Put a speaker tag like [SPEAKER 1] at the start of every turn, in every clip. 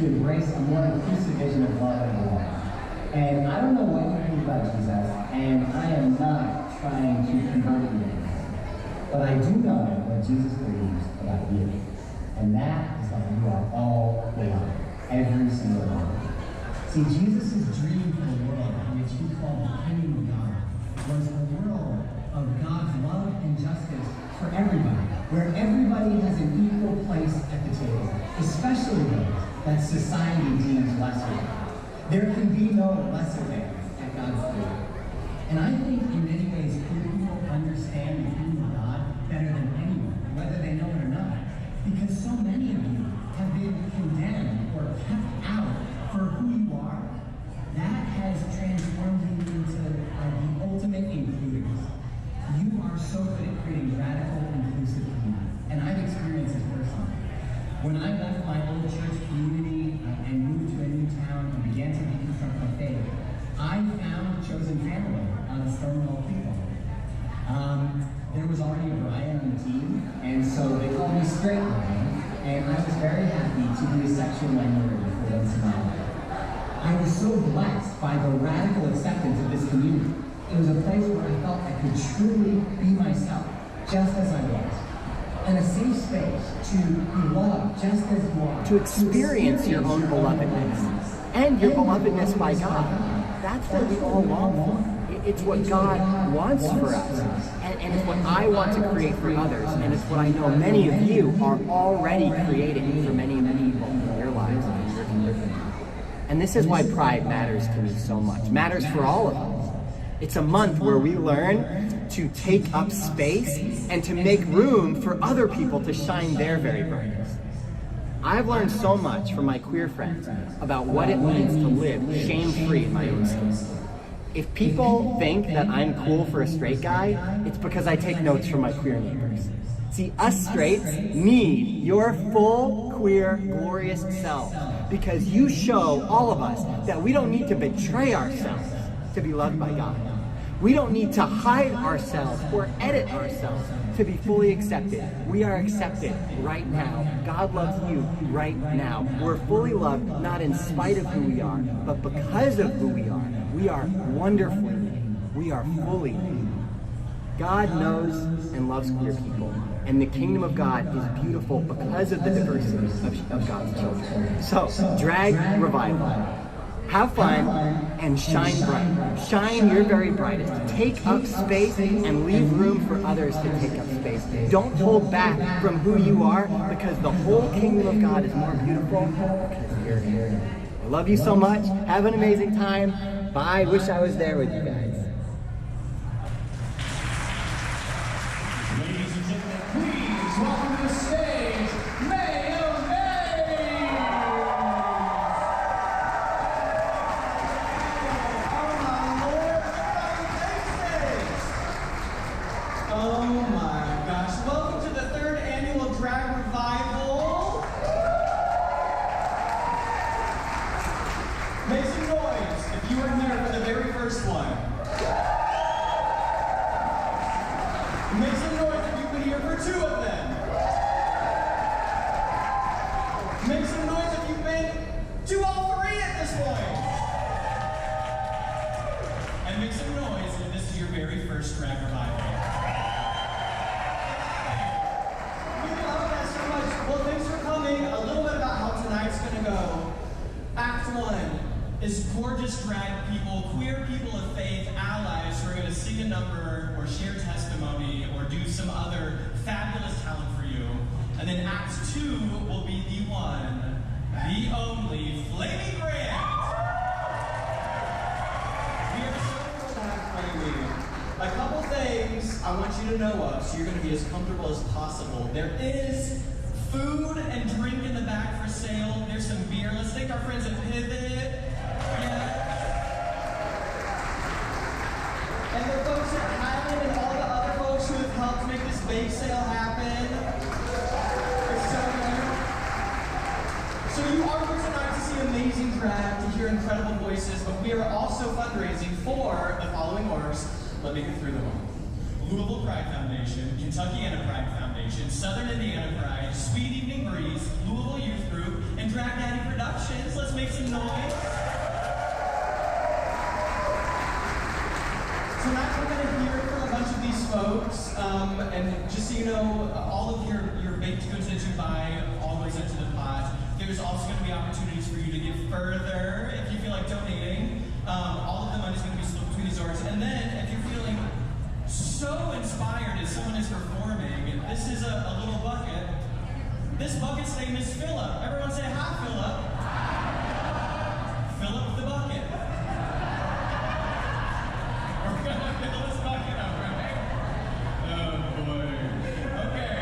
[SPEAKER 1] embrace a more inclusive vision of love and life. And I don't know what you think about Jesus, and I am not trying to convert you, but I do know what Jesus believes about you, and that is that you are all loved, every single one. See, Jesus' dream for the world, which he called the kingdom of God, was a world of God's love and justice for everybody, where everybody has an equal place at the table, especially those that society deems lesser. There can be no lesser than at God's table. And I think in many ways, queer people understand the kingdom of God better than anyone, whether they know it or not, because so many of you have been condemned or kept out for who you are. That has transformed you into the ultimate includers. You are so good at creating radical, inclusive community, and I've experienced this personally. When I left my old church community and moved to a new town and began to deconstruct my faith, I found chosen family on a Stonewall people. There was already a Brian on the team, and so they called me Straight Brian, and I was very happy to be a sexual minority for once in my life. I was so blessed by the radical acceptance of this community. It was a place where I felt I could truly be myself, just as I was. And a safe space to be loved just as you are.
[SPEAKER 2] To experience your own belovedness and your belovedness by God. That's what we all long for. It's what God wants for us. And it's what I want to create for others. And it's what I know many of you are already creating for many, many people in your lives and in your community. And this is why Pride matters to me so much. Matters for all of us. It's a month where we learn to take up space and to make room for other people to shine their very brightest. I've learned so much from my queer friends about what it means to live shame-free in my own skin. If people think that I'm cool for a straight guy, it's because I take notes from my queer neighbors. See, us straights need your full, queer, glorious selves because you show all of us that we don't need to betray ourselves to be loved by God. We don't need to hide ourselves or edit ourselves to be fully accepted. We are accepted right now. God loves you right now. We're fully loved not in spite of who we are, but because of who we are. We are wonderfully made. We are fully made. God knows and loves queer people, and the kingdom of God is beautiful because of the diversity of God's children. So, drag revival. Have fun and shine bright. Shine your very brightest. Take up space and leave room for others to take up space. Don't hold back from who you are because the whole kingdom of God is more beautiful because you're here. I love you so much. Have an amazing time. Bye. Wish I was there with you guys.
[SPEAKER 3] Ladies and gentlemen, please welcome to the stage, Make some noise if you were here for the very first one. Make some noise if you've been here for two of them. Make some noise if you've been to all three at this point. And make some noise if this is your very first drag revival. We love that so much. Well, thanks for coming. A little bit about how tonight's going to go. Act 1 is gorgeous drag people, queer people of faith, allies who are going to sing a number or share testimony or do some other fabulous talent for you. And then Act 2 will be the one, the only Flamy Grant. We are so thrilled to have Flamy. A couple things I want you to know of so you're going to be as comfortable as possible. There is food and drink in the back for sale. There's some beer. Let's thank our friends at Pivot. And the folks at Highland and all the other folks who have helped make this bake sale happen. It's so good. So you are here tonight to see amazing drag, to hear incredible voices, but we are also fundraising for the following orgs. Let me get through them all. Louisville Pride Foundation, Kentuckiana Pride Foundation, Southern Indiana Pride, Sweet Evening Breeze, Louisville Youth Group, and Drag Daddy Productions. make some noise? Tonight we're going to hear from a bunch of these folks, and just so you know, all of your baked goods that you buy all goes into the pot. There's also going to be opportunities for you to give further if you feel like donating. All of the money is going to be split between these doors. And then, if you're feeling so inspired as someone is performing, this is a little bucket. This bucket's name is Philip. Everyone say hi, Philip. Philip the bucket. We're going to fill this bucket up, right? Oh, boy. Okay.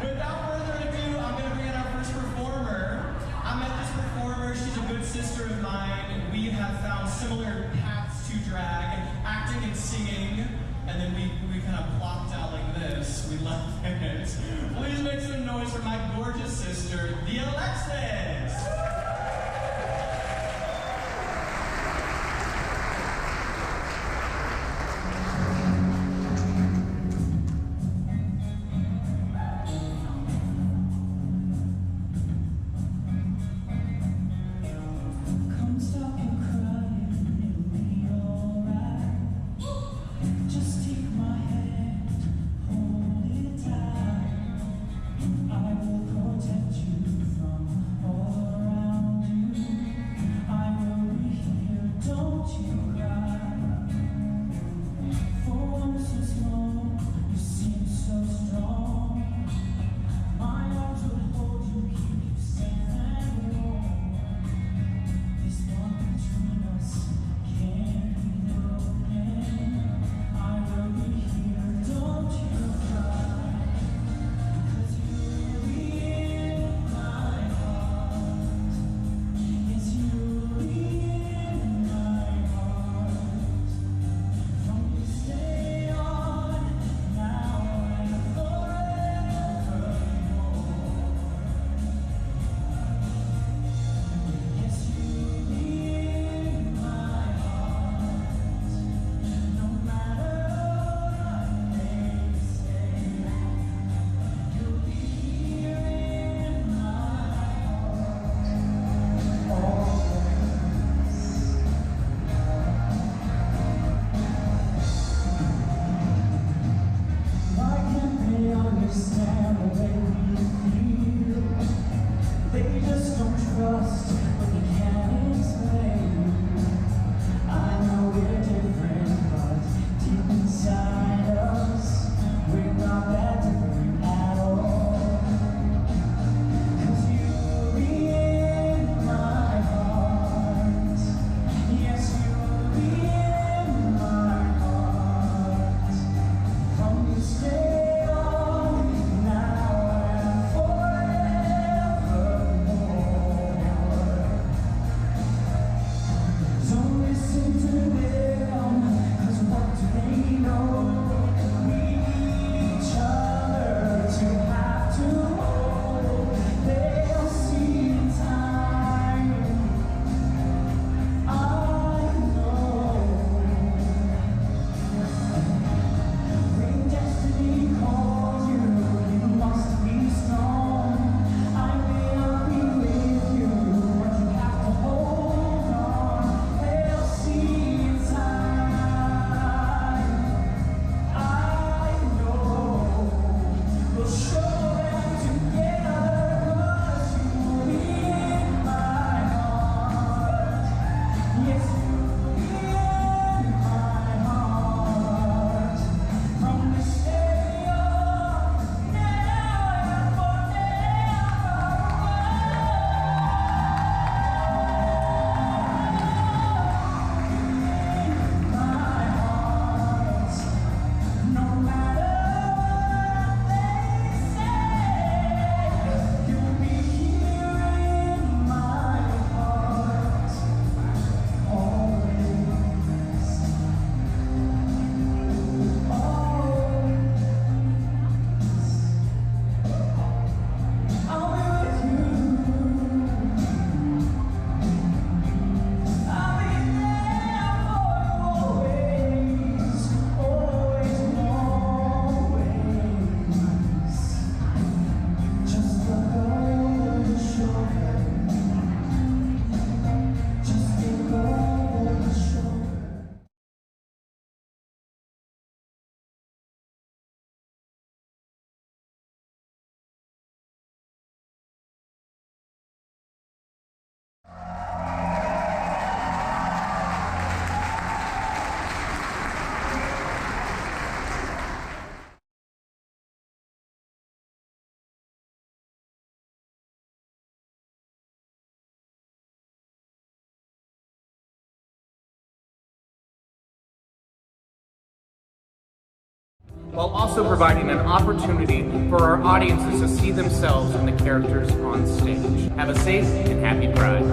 [SPEAKER 3] Without further ado, I'm going to bring in our first performer. I met this performer. She's a good sister of mine. We have found similar paths to drag, acting and singing, and then we kind of plopped out like this. We love it. Please make some noise for my gorgeous sister, the Alexis.
[SPEAKER 4] while also providing an opportunity for our audiences to see themselves in the characters on stage. Have a safe and happy Pride.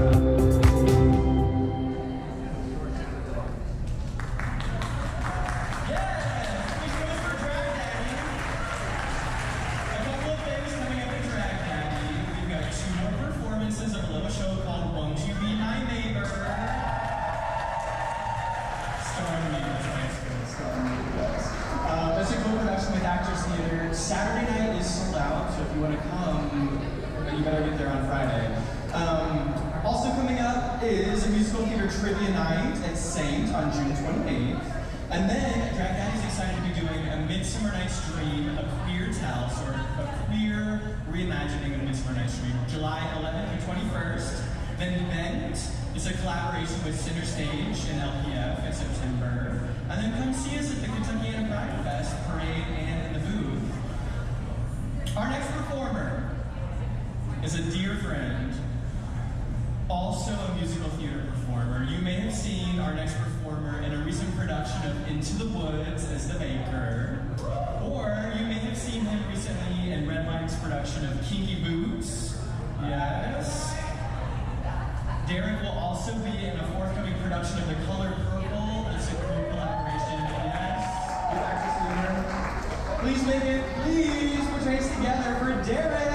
[SPEAKER 3] Saturday night is sold out, so if you want to come, you better get there on Friday. Also coming up is a musical theater trivia night at St. on June 28th. And then Drag Daddy's excited to be doing a Midsummer Night's Dream, a queer tell, or a queer reimagining of Midsummer Night's Dream, July 11th through 21st. Then Bent is a collaboration with Center Stage and LPF in September. And then come see us at the Kentuckiana Pride Fest parade and in the booth. Our next performer is a dear friend, also a musical theater performer. You may have seen our next performer in a recent production of Into the Woods as the Baker, or you may have seen him recently in Redline's production of Kinky Boots. Yes. Derrick will also be in a forthcoming production of The Color Purple. It's a cool collaboration. Yes. With actress leader. Please make it, please put your hands together for Derrick.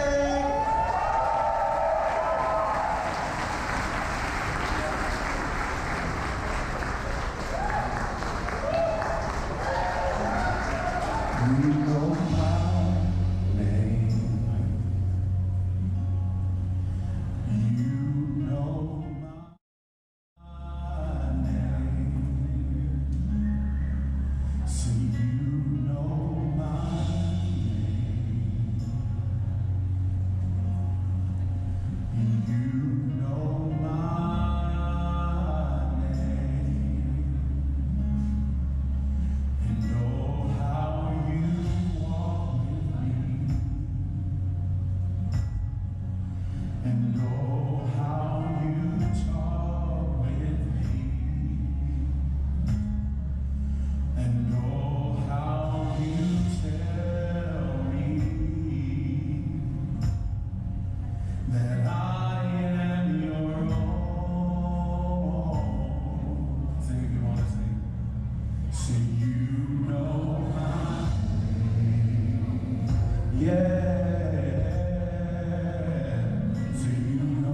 [SPEAKER 5] Yeah, so you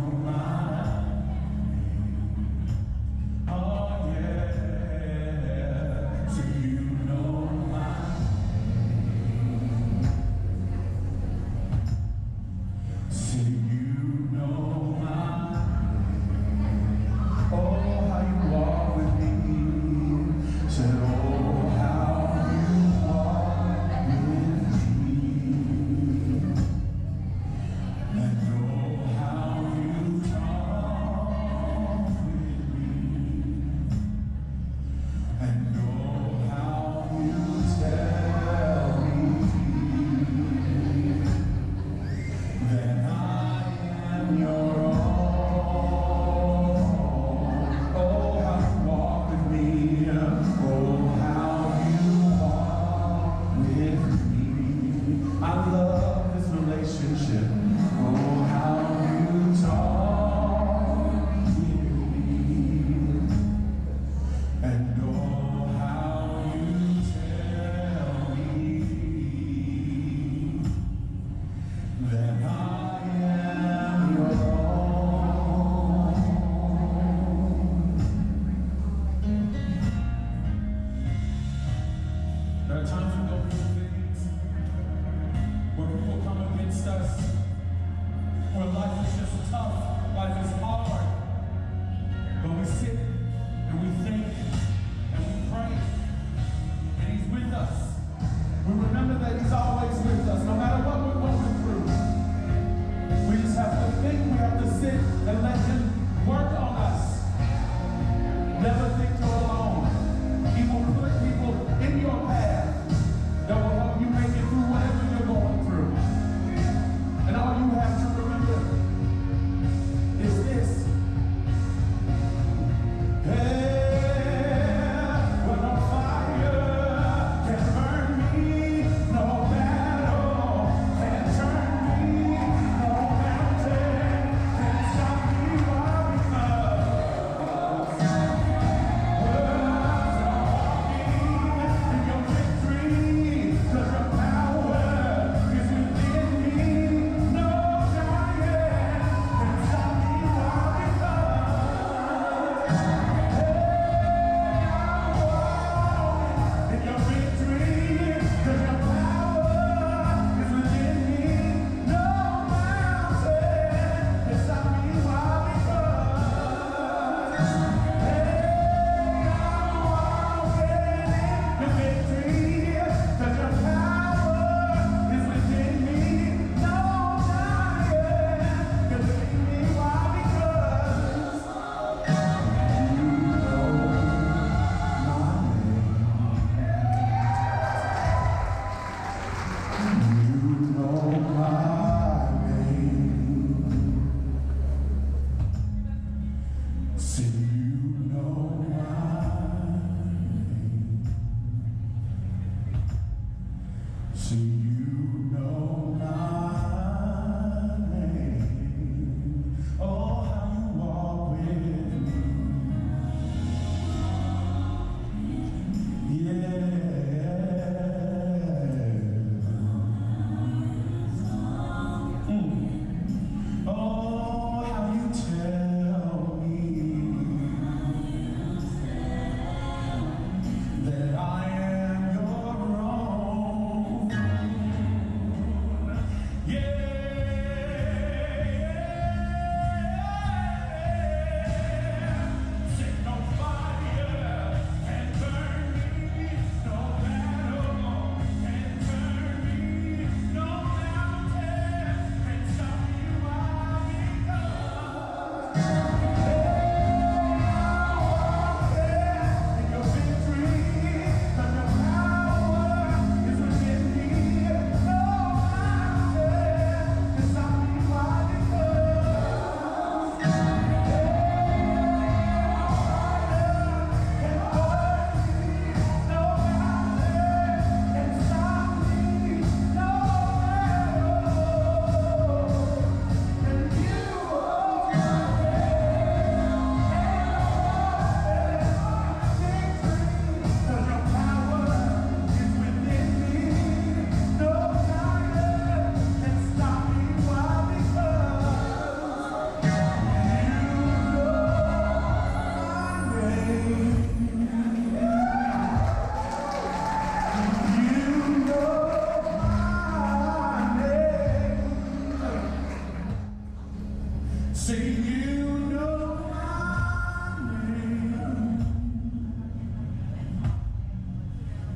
[SPEAKER 3] Say you know my name.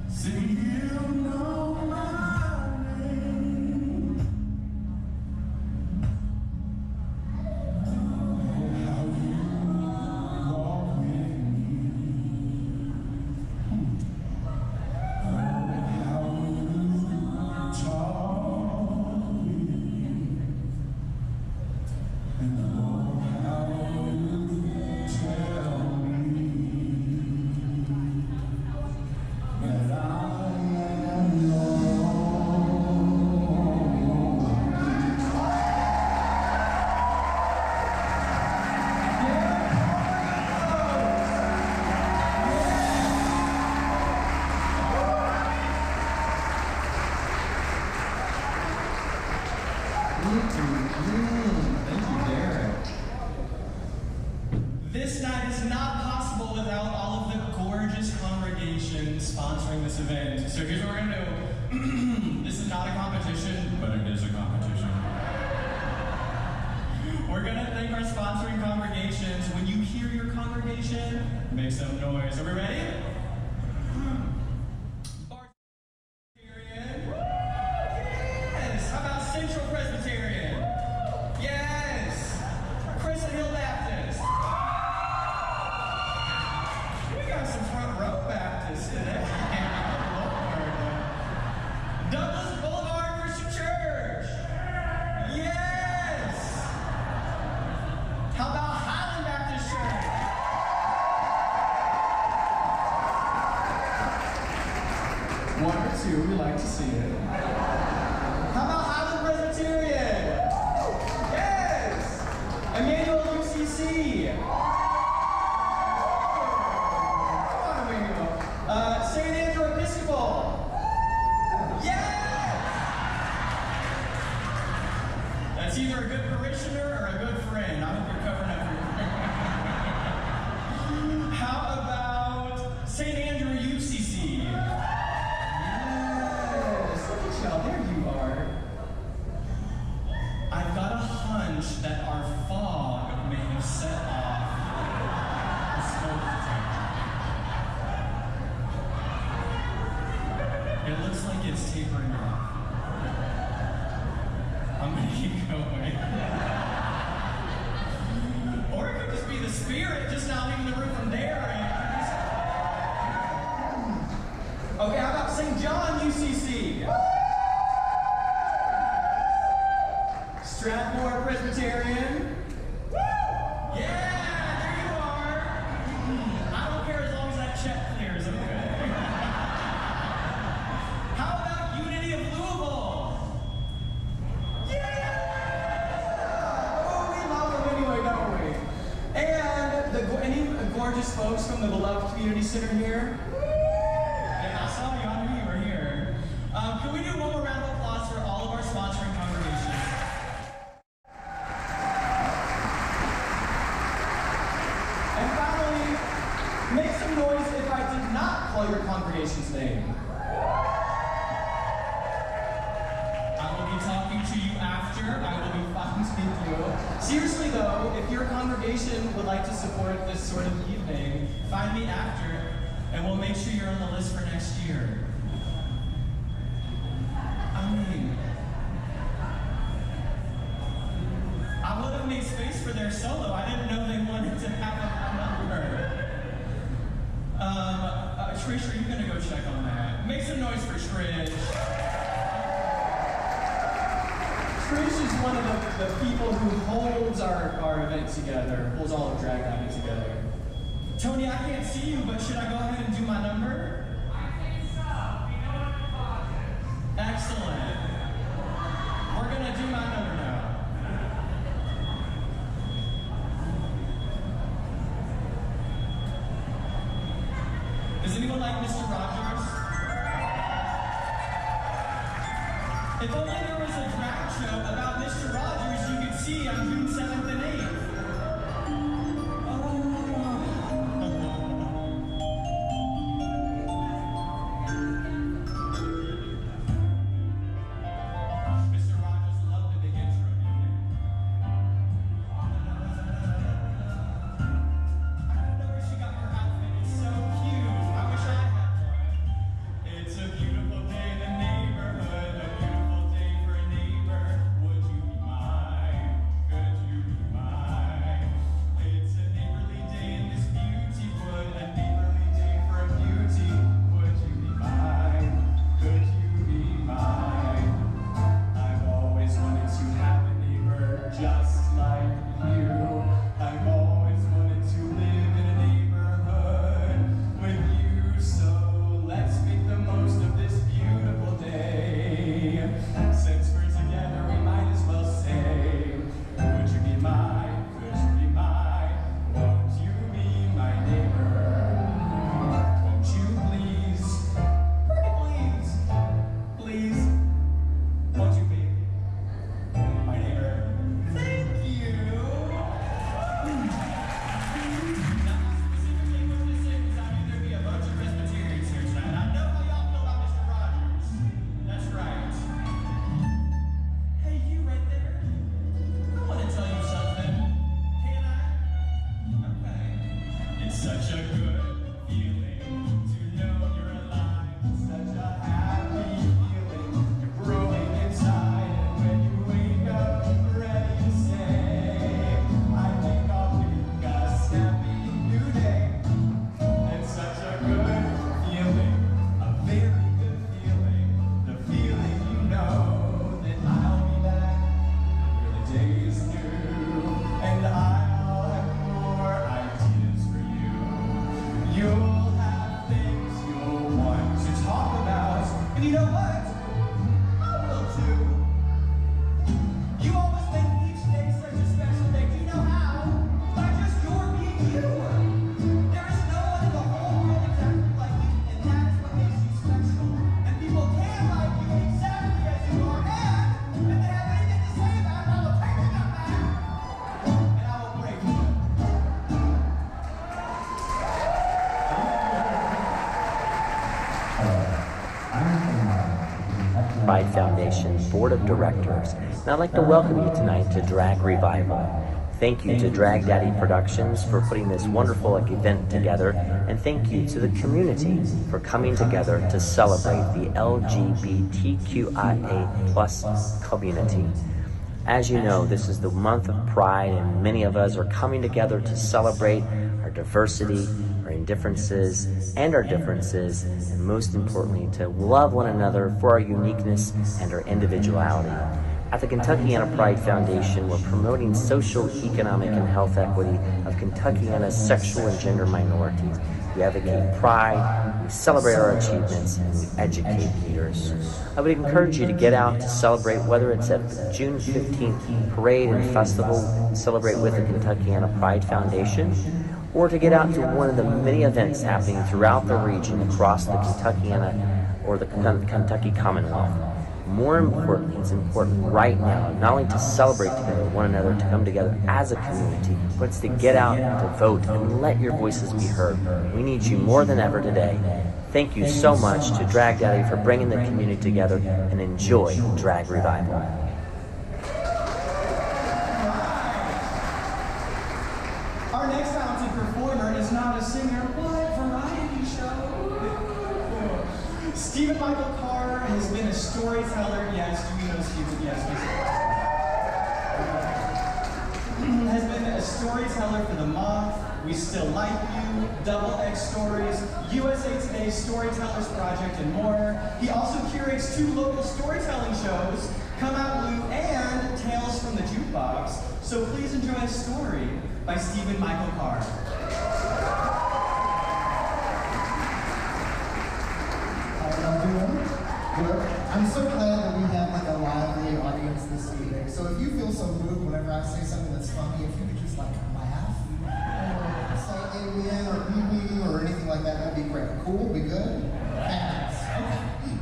[SPEAKER 3] Say you know my name. How you walk with me. How you talk with me. And how you tell me that I am yours.
[SPEAKER 1] Thank you, Derrick.
[SPEAKER 3] This night is not possible without all of the gorgeous congregations sponsoring this event. So here's what we're gonna do. This is not a competition, but it is a competition. We're gonna thank our sponsoring congregations. When you hear your congregation, make some noise. Are we ready? Presbyterian. Yes. How about Central Presbyterian? Yes. Crescent Hill Baptist. We got some front row Baptists today. Lord. Douglas Boulevard Christian Church. Yes. How about Highland Baptist Church? One or two, we like to see it. How about Highland Presbyterian? Yes. Emmanuel UCC. Come on, Emmanuel. St. Andrew Episcopal. Yes. That's either a good parishioner or a good friend. I hope you're covering up your How about St. Andrew UCC? Yes, look at y'all, there you are. I've got a hunch that our fog may have set off the smoke detector. It looks like it's tapering off. I'm gonna keep going. Or it could just be the spirit just not leaving the room from there. Okay, how about St. John UCC? Strathmore Presbyterian. Yeah, there you are. I don't care as long as that check clears, okay? How about Unity of Louisville? Yeah! Oh, we love them anyway, don't we? And any gorgeous folks from the beloved community center here? Yeah, I saw you. I knew you were here. Can we do one more round of applause for all of our sponsoring congregations? And finally, make some noise if I did not call your congregation's name. I will be talking to you after. I will be finding you. Seriously though, if your congregation would like to support this sort of evening, find me after, and we'll make sure you're on the list for next year. I mean, I would have made space for their solo. I didn't know they wanted to have a number. Trish, are you gonna go check on that? Make some noise for Trish. Trish is one of the people who holds our event together, holds all of Drag Night together. Tony, I can't see you, but should I go ahead and do my number?
[SPEAKER 5] I think so. We know what the clock is.
[SPEAKER 3] Excellent. We're gonna do my number now. Does anyone like Mr. Rogers? If only there was a drag show about Mr. Rogers you could see on June 7th and 8th. Mr. Rogers loved the big intro, didn't he?
[SPEAKER 6] Foundation Board of Directors, and I'd like to welcome you tonight to Drag Revival. Thank you to Drag Daddy Productions for putting this wonderful event together, and thank you to the community for coming together to celebrate the LGBTQIA+ community. As you know, this is the month of Pride, and many of us are coming together to celebrate our diversity, our indifferences, and our differences, and most importantly, to love one another for our uniqueness and our individuality. At the Kentuckiana Pride Foundation, we're promoting social, economic, and health equity of Kentuckiana's sexual and gender minorities. We advocate pride, we celebrate our achievements, and we educate leaders. I would encourage you to get out to celebrate, whether it's at the June 15th Parade and Festival, celebrate with the Kentuckiana Pride Foundation, or to get out to one of the many events happening throughout the region across the Kentuckiana or the Kentucky Commonwealth. More importantly, it's important right now not only to celebrate together one another, to come together as a community, but it's to get out to vote and let your voices be heard. We need you more than ever today. Thank you so much to Drag Daddy for bringing the community together, and enjoy Drag Revival.
[SPEAKER 3] Our next talented performer is not a singer, but variety show. Steven Michael Carr has been a storyteller. Yes, do we know Steven? Yes, we do. Has been a storyteller for The Moth, We Still Like You, Double X Stories, USA Today's Storytellers Project, and more. He also curates 2 local storytelling shows, Come Out Blue and Tales from the Jukebox. So please enjoy a story by Steven Michael Carr.
[SPEAKER 7] I'm so glad that we have like a lively audience this evening. So if you feel so moved whenever I say something that's funny, if you could just like laugh, or say amen or or anything like that, that'd be great. Cool? We good? Thanks. Okay.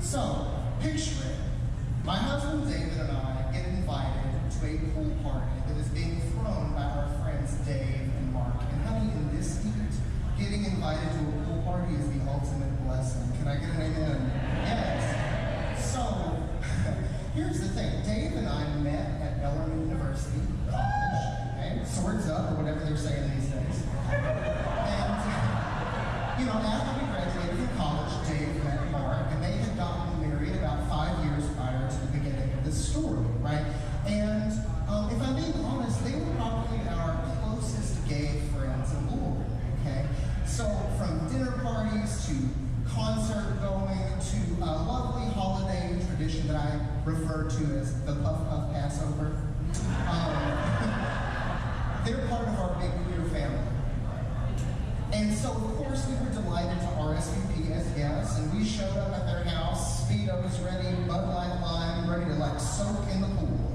[SPEAKER 7] So, picture it. My husband David and I get invited to a pool party that is being thrown by our friends Dave and Mark. And honey, in this heat, getting invited to a pool party is the ultimate blessing. Can I get an amen? Yes. So, here's the thing. Dave and I met at Bellarmine University College, okay? Swords up, or whatever they're saying these days. And, after we graduated from college, Dave met Mark, and they had gotten married about 5 years prior to the beginning of this story, right? And if I'm being honest, they were probably our closest gay friends in Louisville, okay? So, from dinner parties to concert going to a lovely holiday tradition that I refer to as the Puff Puff Passover. They're part of our big queer family. And so, of course, we were delighted to RSVP as guests, and we showed up at their house, Speedos ready, Bud Light Lime, ready to soak in the pool,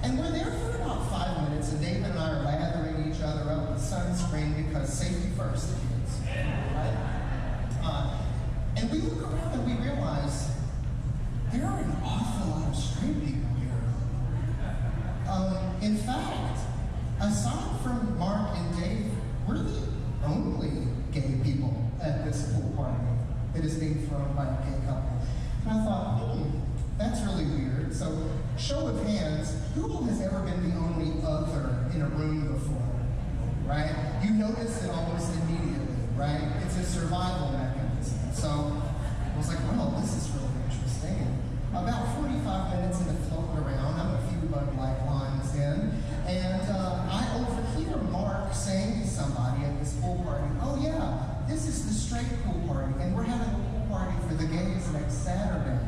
[SPEAKER 7] And we're there for about 5 minutes, and David and I are lathering each other up with sunscreen because safety first, kids, right? And we look around and we realize there are an awful lot of straight people here. In fact, aside from Mark and Dave, we're the only gay people at this pool party that is being thrown by a gay couple. And I thought, that's really weird. So, show of hands, who has ever been the only other in a room before, right? You notice it almost immediately, right? It's a survival mechanism. So, I was like, well, this is really interesting. And about 45 minutes into floating around, I'm a few Bud Light lines in, and I overhear Mark saying to somebody at this pool party, oh yeah, this is the straight pool party, and we're having a pool party for the gays next Saturday.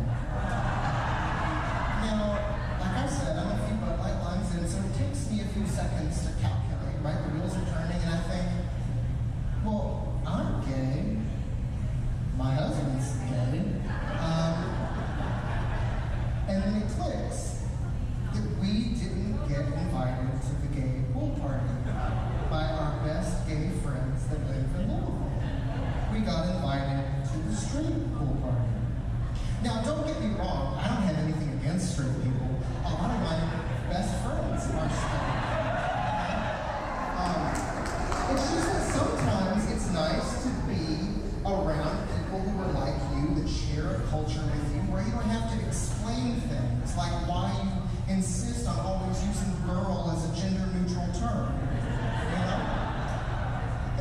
[SPEAKER 7] Now, like I said, I'm a few Bud Light lines in, so it takes me a few seconds to calculate, right? The wheels are turning, and I think, well, I'm gay. My husband's gay. And then it clicks that we didn't get invited to the gay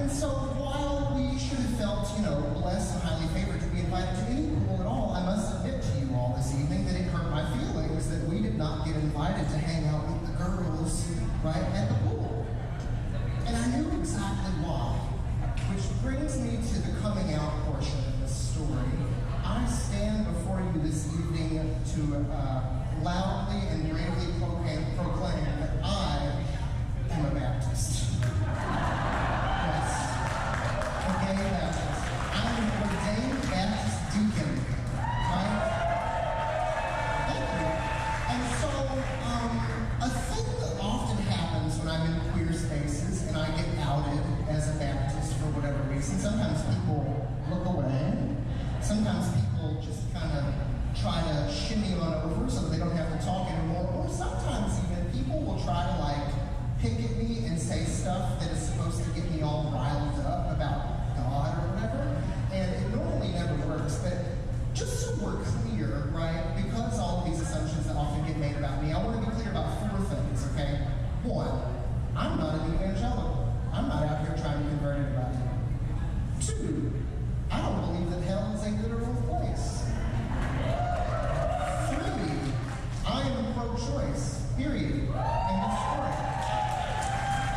[SPEAKER 7] And so while we should have felt, blessed and highly favored to be invited to any pool at all, I must admit to you all this evening that it hurt my feelings that we did not get invited to hang out with the girls right at the pool. And I knew exactly why, which brings me to the coming out portion of this story. I stand before you this evening to loudly and bravely proclaim that I am a Baptist. Yes, a gay Baptist. I am an ordained Baptist deacon, right? Thank you. And so, a thing that often happens when I'm in queer spaces and I get outed as a Baptist for whatever reason, sometimes people look away. Sometimes people just kind of try to shimmy on over so that they don't have to talk anymore. Or sometimes even people will try to pick at me and say stuff that is supposed to get me all riled up about God or whatever. And it normally never works. But just so we're clear, right, because all of these assumptions that often get made about me, I want to be clear about 4 things, okay? 1, I'm not an evangelical. I'm not out here trying to convert anybody. 2, I don't believe that hell is a literal place. 3, I am pro-choice, period. End of story.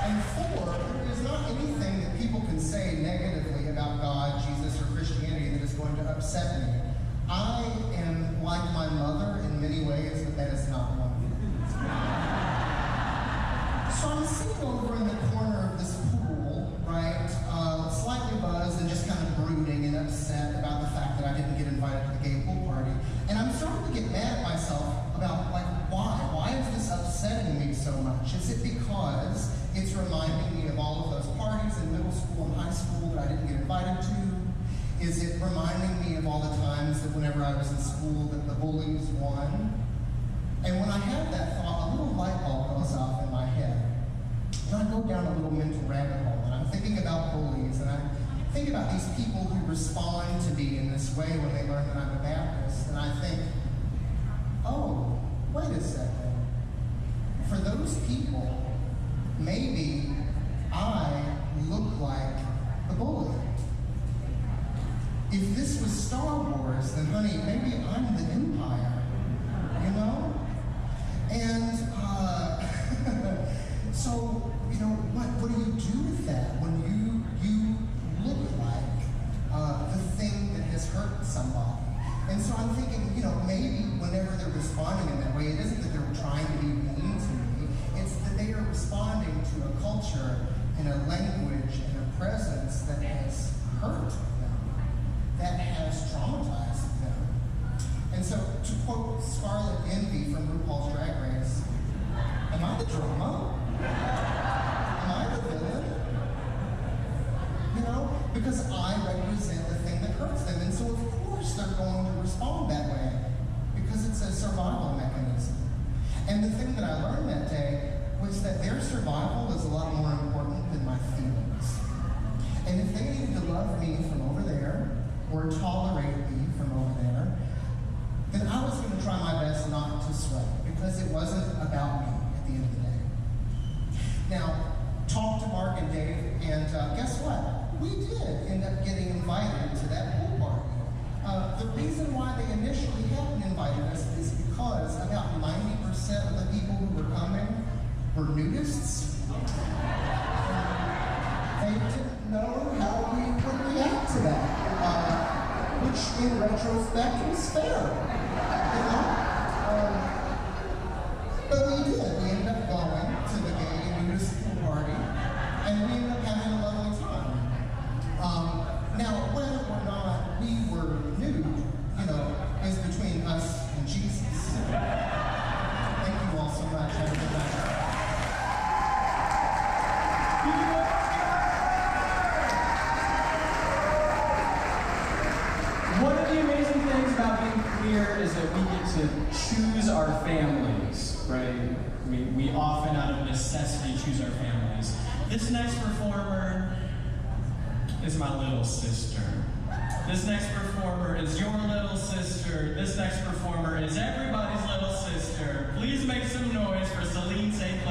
[SPEAKER 7] And 4, there is not anything that people can say negatively about God, Jesus, or Christianity that is going to upset me. I am like my mother in many ways, but that is not one. So I'm sitting over in the corner of this pool, right, slightly buzzed and just kind of brooding and upset about the fact that I didn't get invited to the gay pool party. And I'm starting to get mad at myself about, why? Why is this upsetting me so much? Is it because it's reminding me of all of those parties in middle school and high school that I didn't get invited to? Is it reminding me of all the times that whenever I was in school that the bullies won? And when I have that thought, a little light bulb goes off in my head. And I go down a little mental rabbit hole, and I'm thinking about bullies, and I think about these people who respond to me in this way when they learn that I'm a Baptist, and I think, oh, wait a second. For those people, maybe I look like the bully. If this was Star Wars, then honey, maybe I'm the Empire, And, so, what do you do with that when you look like the thing that has hurt somebody? And so I'm thinking, maybe whenever they're responding in that way, it isn't that they're trying to be mean to me, it's that they are responding to a culture and a language and a presence that has hurt them, that has traumatized them. And so, to quote Scarlet Envy from RuPaul's Drag Race, am I the drama? Am I the villain? Because I represent the thing that hurts them. And so, of course, they're going to respond that way because it's a survival mechanism. And the thing that I learned that day was that their survival is a lot more important than my feelings. And if they needed to love me from over there or tolerate me from over there, then I was going to try my best not to sweat because it wasn't about me at the end of the day. Now, talk to Mark and Dave, and guess what? We did end up getting invited to that pool party. The reason why they initially hadn't invited us is because about 90% of the people who were coming were nudists. They didn't know how we would react to that, which in retrospect was fair. But we did. We ended up going to the gay nudist pool party, and we ended up having a lovely time. Now, whether or not we were nude, is between us and Jesus. Thank you all so much. Have a good night.
[SPEAKER 3] One of the amazing things about being queer is that we get to choose our families, right? We often, out of necessity, choose our families. This next performer is my little sister. This next performer is your little sister. This next performer is everybody's little sister. Please make some noise for Selene St.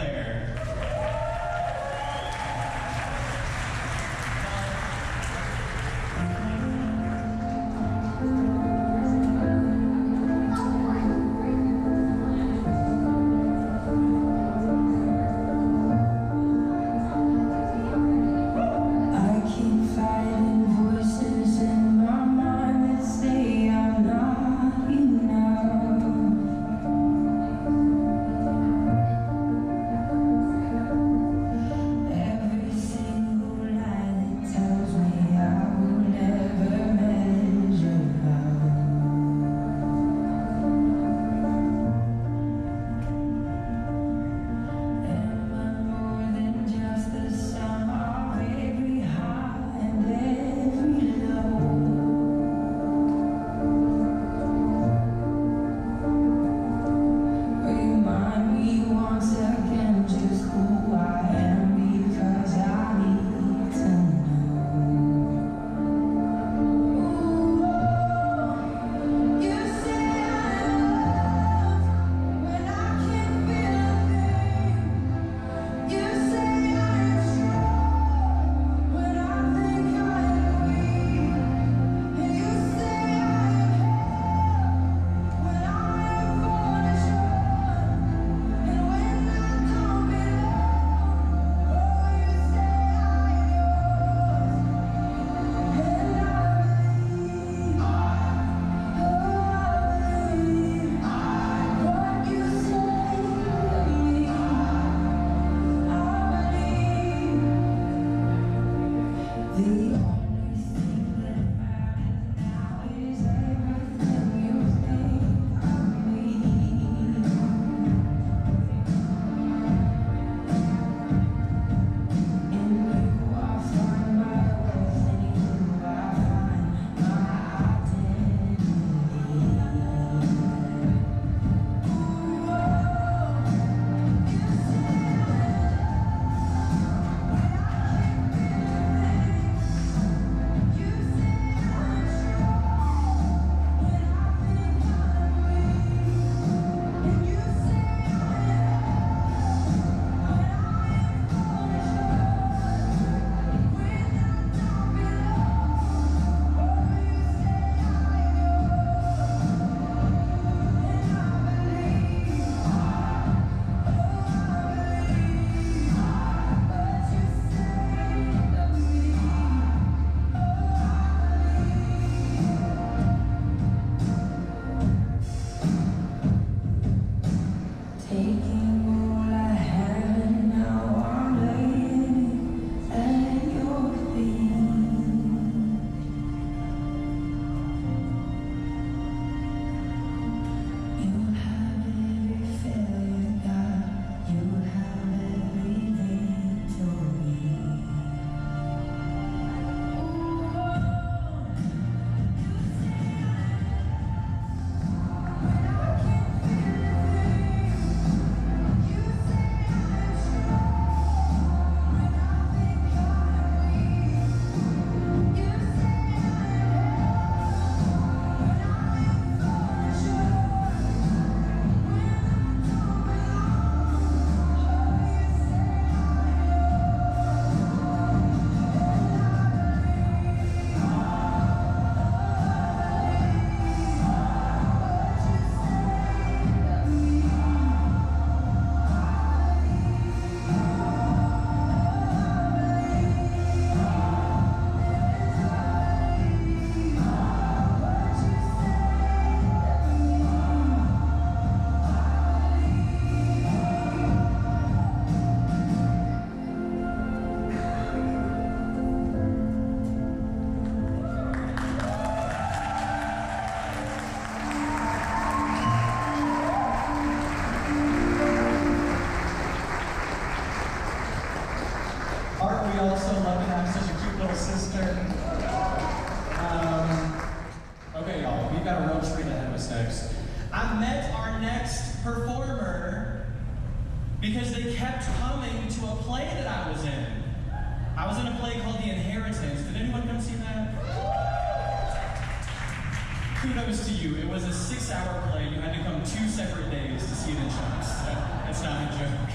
[SPEAKER 3] all so lucky to have such a cute little sister. Okay, y'all, we've got a real treat ahead of us next. I met our next performer because they kept coming to a play that I was in. I was in a play called The Inheritance. Did anyone come see that? Kudos to you. It was a 6-hour play. You had to come 2 separate days to see it in chunks. That's not a joke.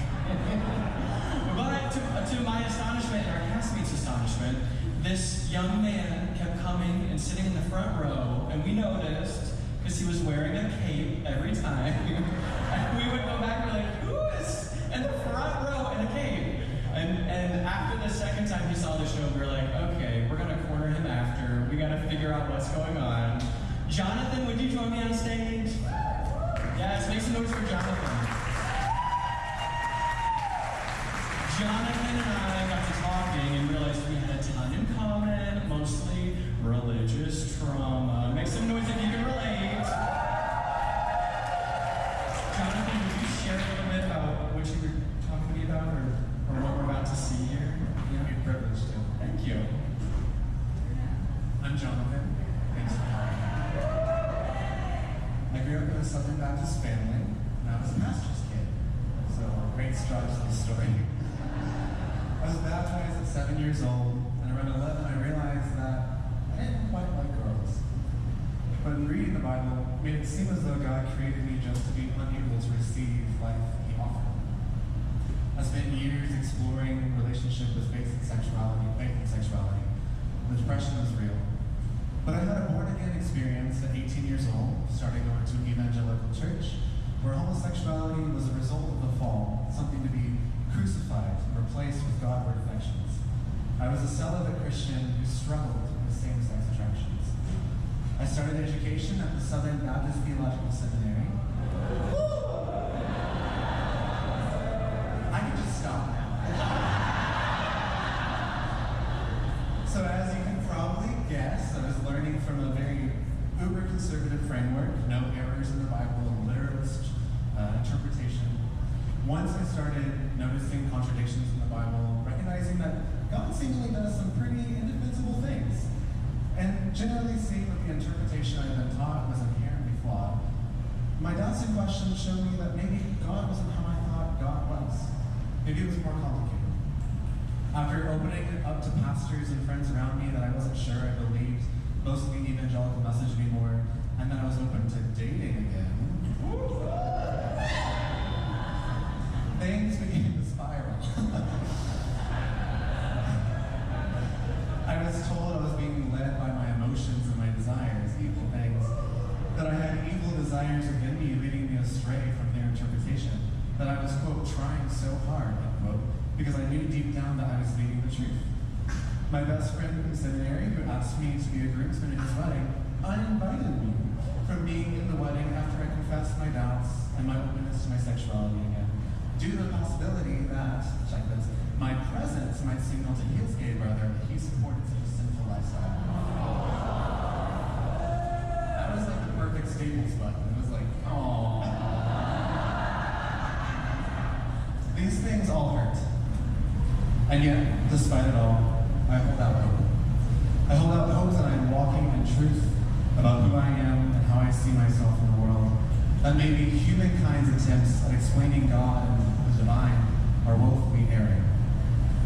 [SPEAKER 3] But to my astonishment and our castmates' astonishment, this young man kept coming and sitting in the front row, and we noticed because he was wearing a cape every time. And we would go back and be like, who is in the front row in a cape? And after the second time he saw the show, we were like, okay, we're gonna corner him after. We gotta figure out what's going on. Jonathan, would you join me on stage? Yes, make some noise for Jonathan. Jonathan and I got to talking and realized we had a ton in common, mostly religious trauma. Make some noise if you can relate. Jonathan, would you share a little bit about what you were talking to me about or what we're about to see here? Yeah, you're privileged to. Thank you.
[SPEAKER 8] I'm Jonathan. Thanks for having me. I grew up in a Southern Baptist family, and I was a pastor's kid. So, great start to the story. I was baptized at 7 years old, and around 11 I realized that I didn't quite like girls. But in reading the Bible, it made it seem as though God created me just to be unable to receive life He offered. I spent years exploring relationship with faith and sexuality. The depression was real. But I had a born-again experience at 18 years old, starting going to an evangelical church, where homosexuality was a result of the fall, something to be crucified and replaced with Godward affections. I was a celibate Christian who struggled with same-sex attractions. I started education at the Southern Baptist Theological Seminary. I can just stop now. So as you can probably guess, I was learning from a very uber-conservative framework, no errors in the Bible, literalist interpretation. Once I started noticing contradictions in the Bible, recognizing that God seemingly does some pretty indefensible things, and generally seeing that the interpretation I'd been taught was inherently flawed, my doubts and questions showed me that maybe God wasn't how I thought God was. Maybe it was more complicated. After opening it up to pastors and friends around me that I wasn't sure I believed most of the evangelical message anymore, and that I was open to dating again, things began to spiral. I was told I was being led by my emotions and my desires, evil things, that I had evil desires within me leading me astray from their interpretation, that I was, quote, trying so hard, unquote, because I knew deep down that I was leading the truth. My best friend from seminary, who asked me to be a groomsman at his wedding, uninvited me from being in the wedding after I confessed my doubts and my openness to my sexuality again, due to the possibility that, check this, my presence might signal to his gay brother that he supported such a sinful lifestyle. That was like the perfect staples button. It was like, oh. These things all hurt. And yet, despite it all, I hold out hope. I hold out hope that I am walking in truth about who I am and how I see myself in the world. That maybe humankind's attempts at explaining God and the divine are woefully erring.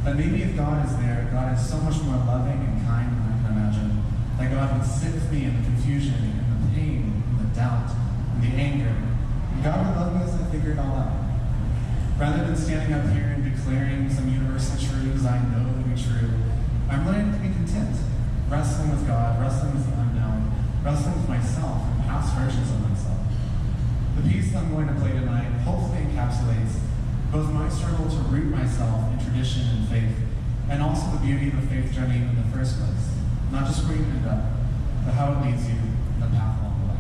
[SPEAKER 8] That maybe if God is there, God is so much more loving and kind than I can imagine. That God would sit with me in the confusion, in the pain, in the doubt, in the anger. And God would love me as I figure it all out. Rather than standing up here and declaring some universal truths I know to be true, I'm learning to be content, wrestling with God, wrestling with the unknown, wrestling with myself and past versions of myself. The piece I'm going to play tonight hopefully encapsulates both my struggle to root myself in tradition and faith, and also the beauty of the faith journey in the first place. Not just where you end up, but how it leads you in the path along the way.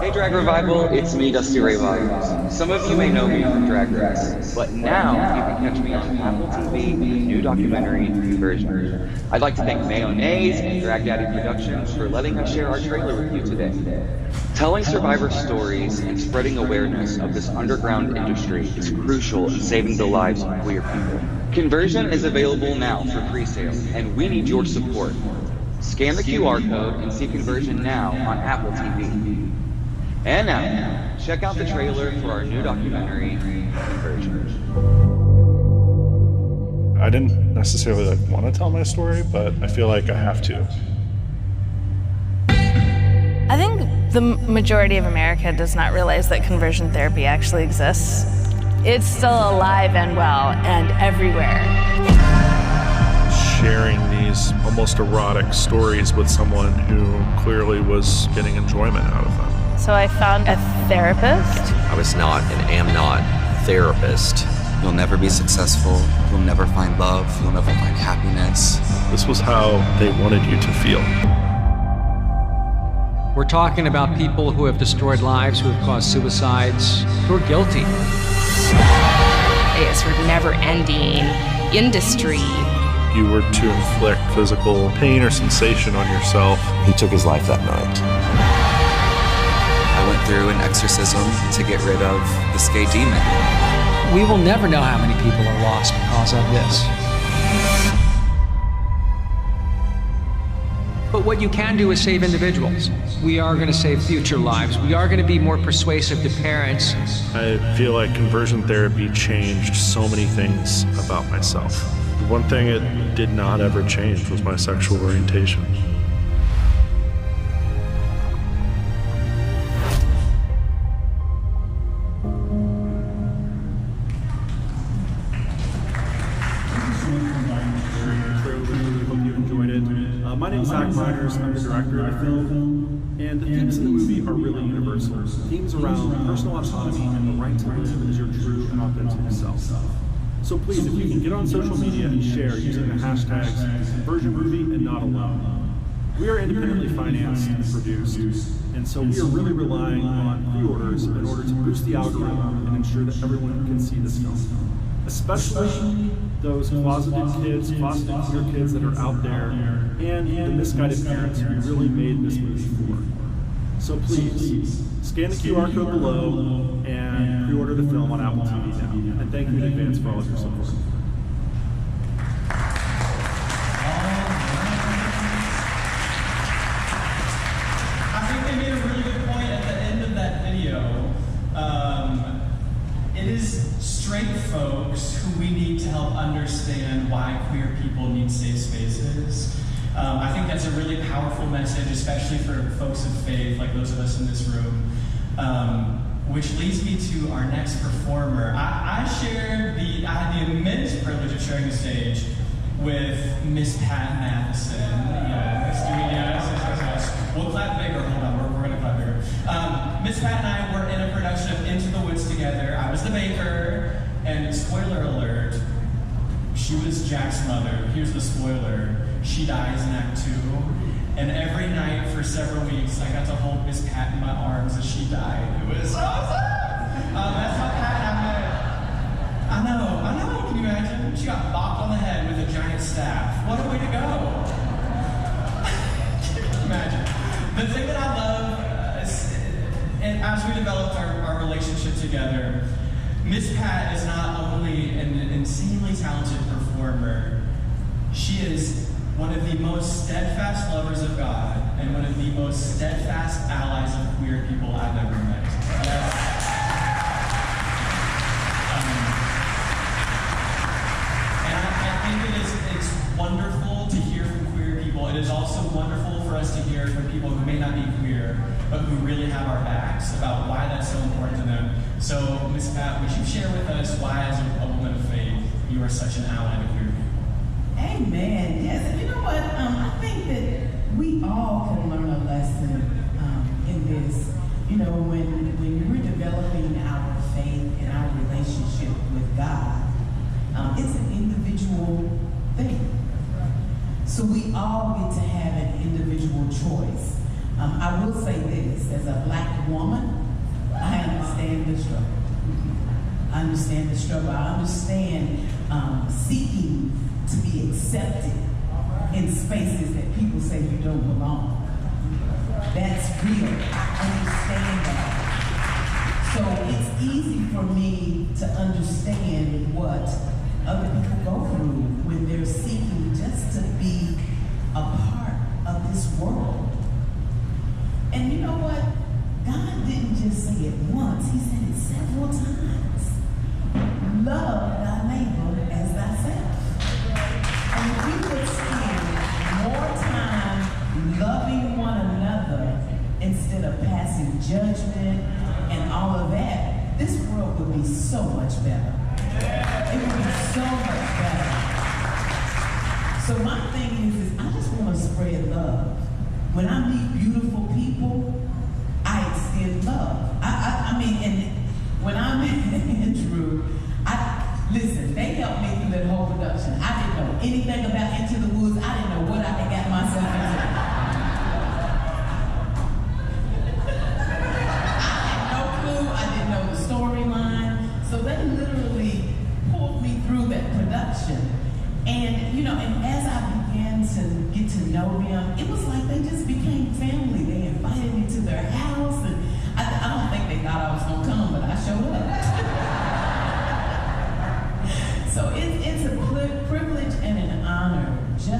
[SPEAKER 9] Hey Drag Revival, it's me, Dusty Ray Vibes. Some of you may know me from Drag Race, but now you can catch me on Apple TV in the new documentary, Conversion. I'd like to thank Mayonnaise and Drag Daddy Productions for letting us share our trailer with you today. Telling survivor stories and spreading awareness of this underground industry is crucial in saving the lives of queer people. Conversion is available now for pre-sale, and we need your support. Scan the QR code and see Conversion now on Apple TV. And now, check out the trailer for our new documentary, Conversion.
[SPEAKER 10] I didn't necessarily want to tell my story, but I feel like I have to.
[SPEAKER 11] I think the majority of America does not realize that conversion therapy actually exists. It's still alive and well and everywhere.
[SPEAKER 10] Sharing these almost erotic stories with someone who clearly was getting enjoyment out of them.
[SPEAKER 11] So I found a therapist.
[SPEAKER 12] I was not and am not a therapist.
[SPEAKER 13] You'll never be successful. You'll never find love. You'll never find happiness.
[SPEAKER 10] This was how they wanted you to feel.
[SPEAKER 14] We're talking about people who have destroyed lives, who have caused suicides, who are guilty.
[SPEAKER 15] A sort of never-ending industry.
[SPEAKER 10] You were to inflict physical pain or sensation on yourself.
[SPEAKER 12] He took his life that night.
[SPEAKER 13] I went through an exorcism to get rid of this gay demon.
[SPEAKER 14] We will never know how many people are lost because of this. But what you can do is save individuals. We are going to save future lives. We are going to be more persuasive to parents.
[SPEAKER 10] I feel like conversion therapy changed so many things about myself. The one thing it did not ever change was my sexual orientation.
[SPEAKER 16] My name is Zach Myers, I'm the director of the film, and the themes in the movie are really universal. Themes around personal autonomy and the right to live as your true and authentic self. So please, if you can get on social media and share using the hashtags #ConversionMovie and Not Alone. We are independently financed and produced, and so we are really relying on pre-orders in order to boost the algorithm and ensure that everyone can see this film. Especially those closeted kids, closeted queer kids that are out there, and the misguided parents who we really made this movie for. So please, scan the QR code below and pre-order the film on Apple TV now. And thank you in advance for all of your support.
[SPEAKER 3] I think they made a really good point at the end of that video. It is straight folks who we need to help understand why queer people need safe spaces. I think that's a really powerful message, especially for folks of faith, like those of us in this room. Which leads me to our next performer. I had the immense privilege of sharing the stage with Miss Pat Mathison. Yes. We'll clap bigger. Hold on, we're gonna clap bigger. Miss Pat and I were in a production of Into the Woods together. I was the baker, and spoiler alert, she was Jack's mother. Here's the spoiler. She dies in Act 2. And every night for several weeks, I got to hold Miss Pat in my arms as she died. It was awesome! That's how Pat and I met. I know, can you imagine? She got bopped on the head with a giant staff. What a way to go! Can you imagine? The thing that I love, and as we developed our relationship together, Miss Pat is not only an insanely talented performer, she is one of the most steadfast lovers of God and one of the most steadfast allies of queer people I've ever met. And I think it's wonderful to hear from queer people. It is also wonderful for us to hear from people who may not be queer, but who really have our backs about why that's so important to them. So, Ms. Pat, would you share with us why, as a woman of faith, you are such an ally to queer people?
[SPEAKER 17] Amen. Yes, and you know what? I think that we all can learn a lesson in this. You know, when we're developing our faith and our relationship with God, it's an individual thing. So we all get to have an individual choice. I will say this, as a black woman, I understand the struggle. I understand the struggle. I understand seeking to be accepted in spaces that people say you don't belong. That's real. I understand that. So it's easy for me to understand what other people go through when they're seeking just to be a part of this world. And you know what? God didn't just say it once, he said it several times. Love thy neighbor as thyself. And if we would spend more time loving one another instead of passing judgment and all of that, this world would be so much better. It would be so much better. So my thing is I just want to spread love. When I meet beautiful people, I extend love. I mean, and when I met Andrew, listen, they helped me through that whole production. I didn't know anything about Into the Woods. I didn't know what I had got myself into. I had no clue. I didn't know the storyline. So they literally pulled me through that production. And, you know, and as I began to get to know them, it was like they just became family. They invited me to their house, and I don't think they thought I was going to come, but I showed up. So it's a privilege and an honor just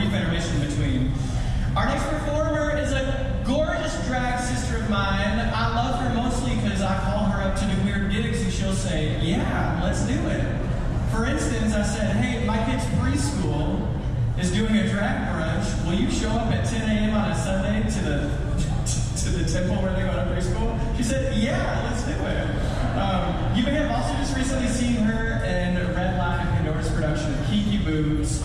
[SPEAKER 3] brief intermission between. Our next performer is a gorgeous drag sister of mine. I love her mostly because I call her up to do weird gigs and she'll say, yeah, let's do it. For instance, I said, hey, my kid's preschool is doing a drag brunch. Will you show up at 10 a.m. on a Sunday to the temple where they go to preschool? She said, yeah, let's do it. You may have also just recently seen her in Red Lion and Pandora's production of Kiki Boots.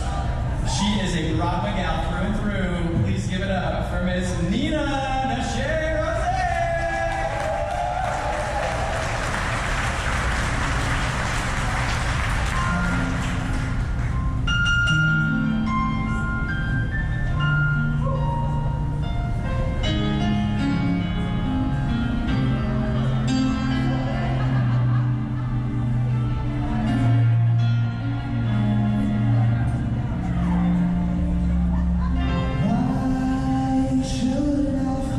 [SPEAKER 3] She is a Broadway gal through and through. Please give it up for Miss Nina Nashe Rose.
[SPEAKER 18] Should I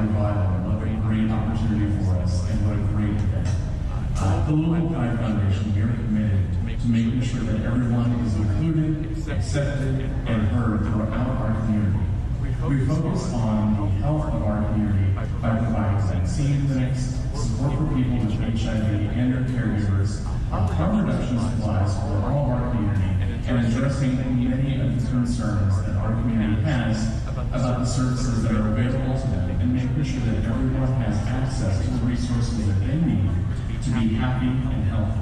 [SPEAKER 8] revival. What a great opportunity for us, and what a great event. The Louisville Pride Foundation, we are committed to making sure that everyone is included, accepted, and heard throughout our community. We focus on the health of our community by providing vaccine clinics, support for people with HIV and their caregivers, harm reduction supplies for all of our community, and addressing many of the concerns that our community has about the services that are available to them, and making sure that everyone has access to the resources that they need to be happy and healthy.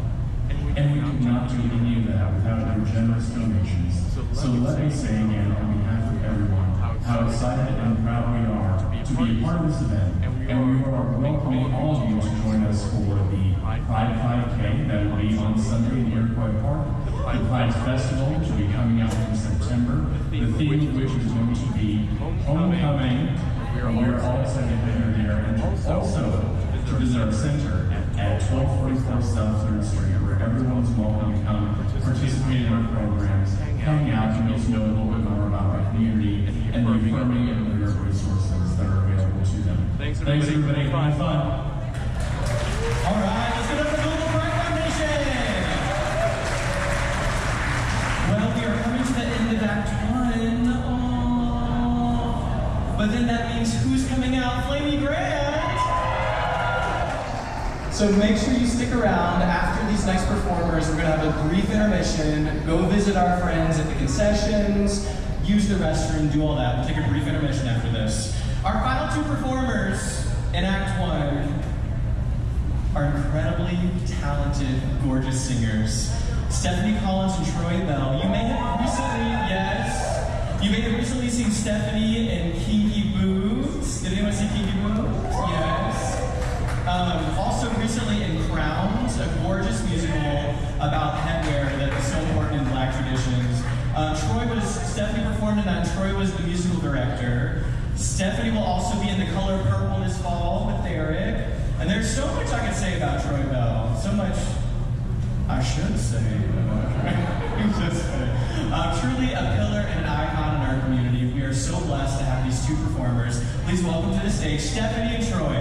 [SPEAKER 8] And we could not do any of that without your generous donations. So let me say again on behalf of everyone how excited and proud we are to be a part of this event. And we are welcoming all of you to join us for the Pride 5K that will be on Sunday in Iroquois Park. The Pride Festival, which will be coming out in September. The theme of which is going to be homecoming. We are all excited that you're there. And also to visit our center at 1244 South 3rd Street, where everyone's welcome to come participate in our programs, hang out, and get to know a little bit more about our community and the affirming and the resources that are available to them. Thanks everybody. Have fun.
[SPEAKER 3] All right, let's get up to the Louisville Pride Foundation. Well, we are coming to the end of Act 1. Oh. But then that means who's coming out? Flamy Grant. So make sure you stick around. After these next performers, we're going to have a brief intermission, go visit our friends at the concessions, use the restroom, do all that. We'll take a brief intermission after this. Our final two performers in Act 1 are incredibly talented, gorgeous singers. Stephanie Collins and Troy Bell. You may have recently seen Stephanie in Kinky Boots. Did anyone see Kinky Boots? Yes. Also recently in Crowns, a gorgeous musical about headwear that is so important in Black traditions. Stephanie performed in that, and Troy was the musical director. Stephanie will also be in The Color Purple this fall with Derrick. And there's so much I could say about Troy Bell. So much I should say. Truly a pillar and an icon in our community. We are so blessed to have these two performers. Please welcome to the stage Stephanie and Troy.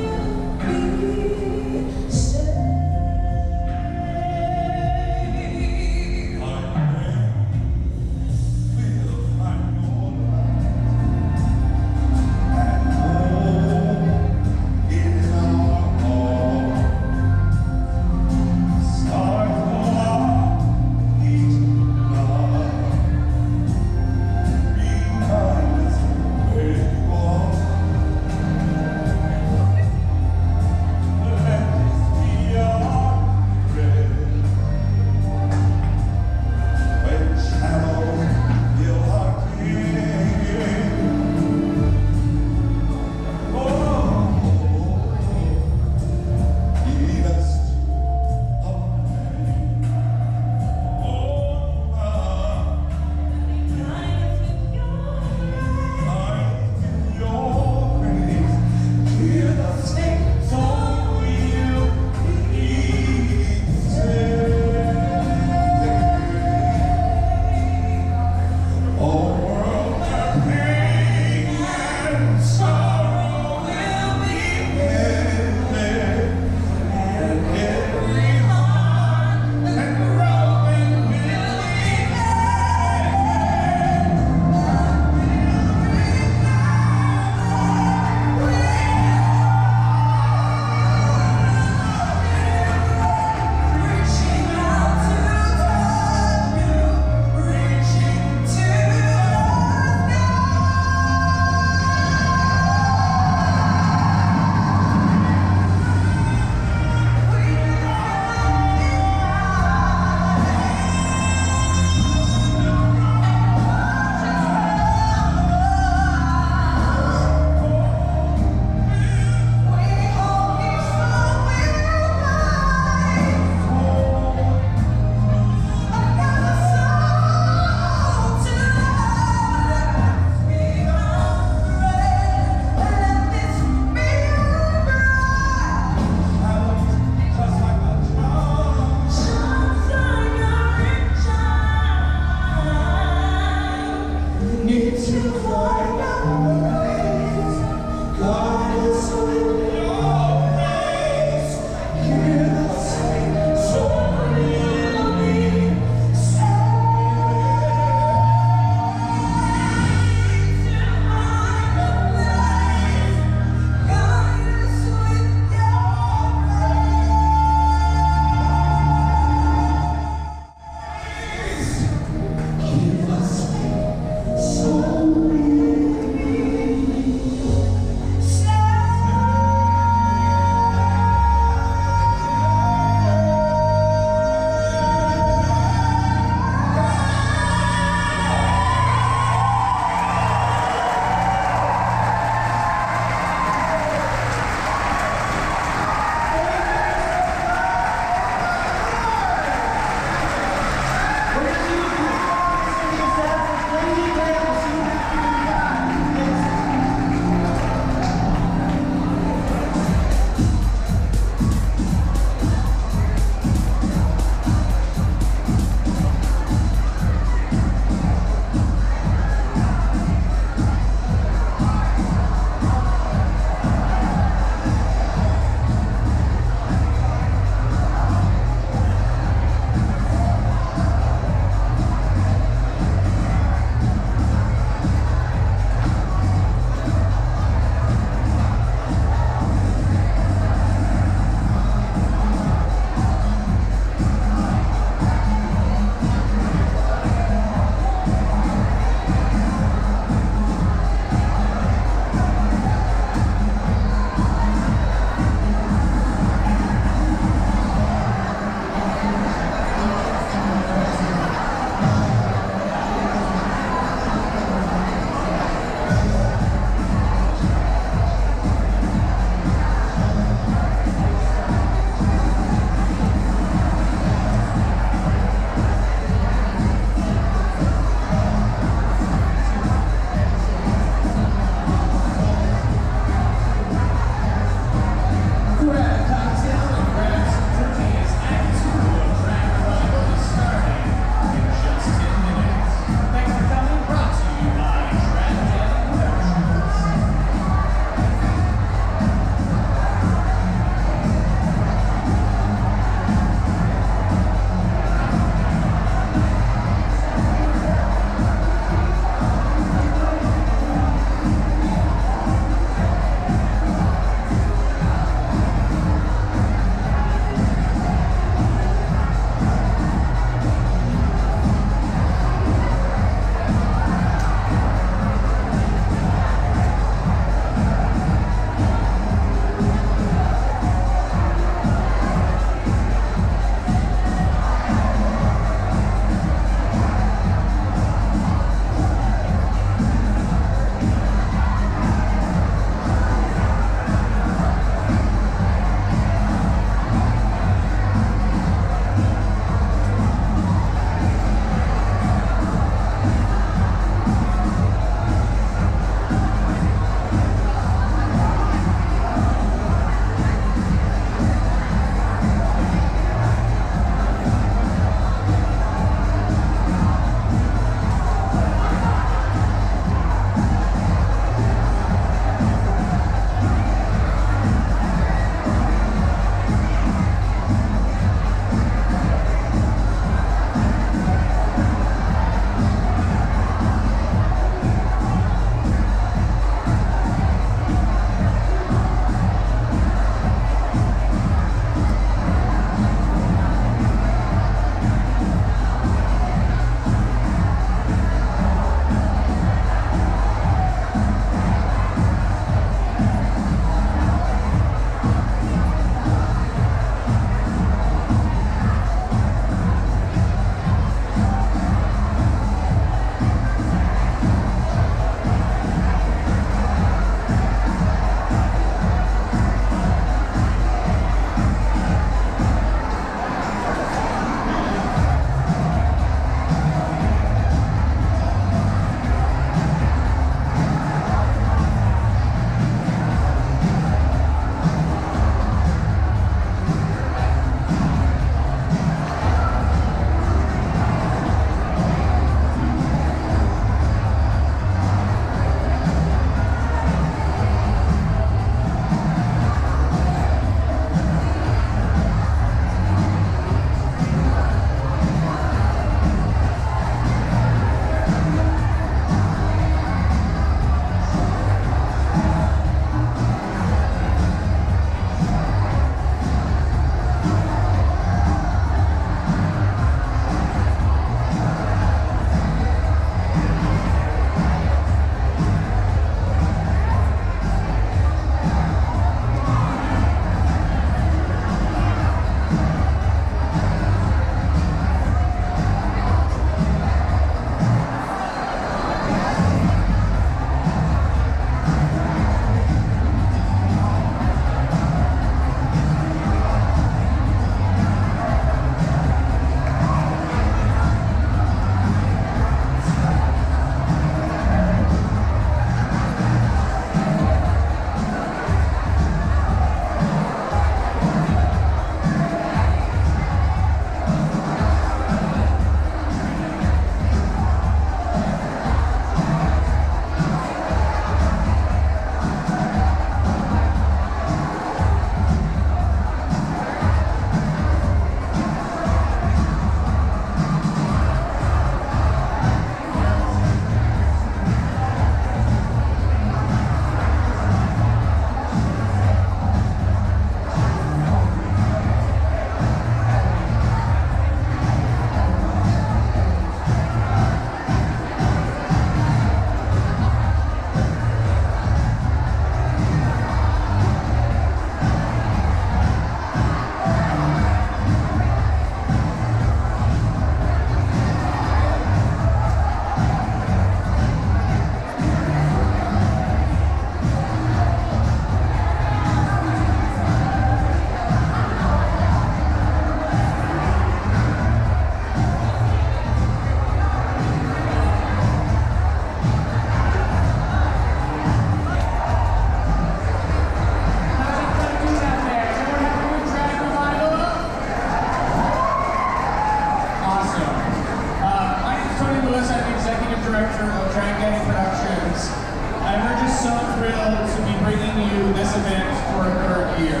[SPEAKER 3] so thrilled to be bringing you this event for a third year.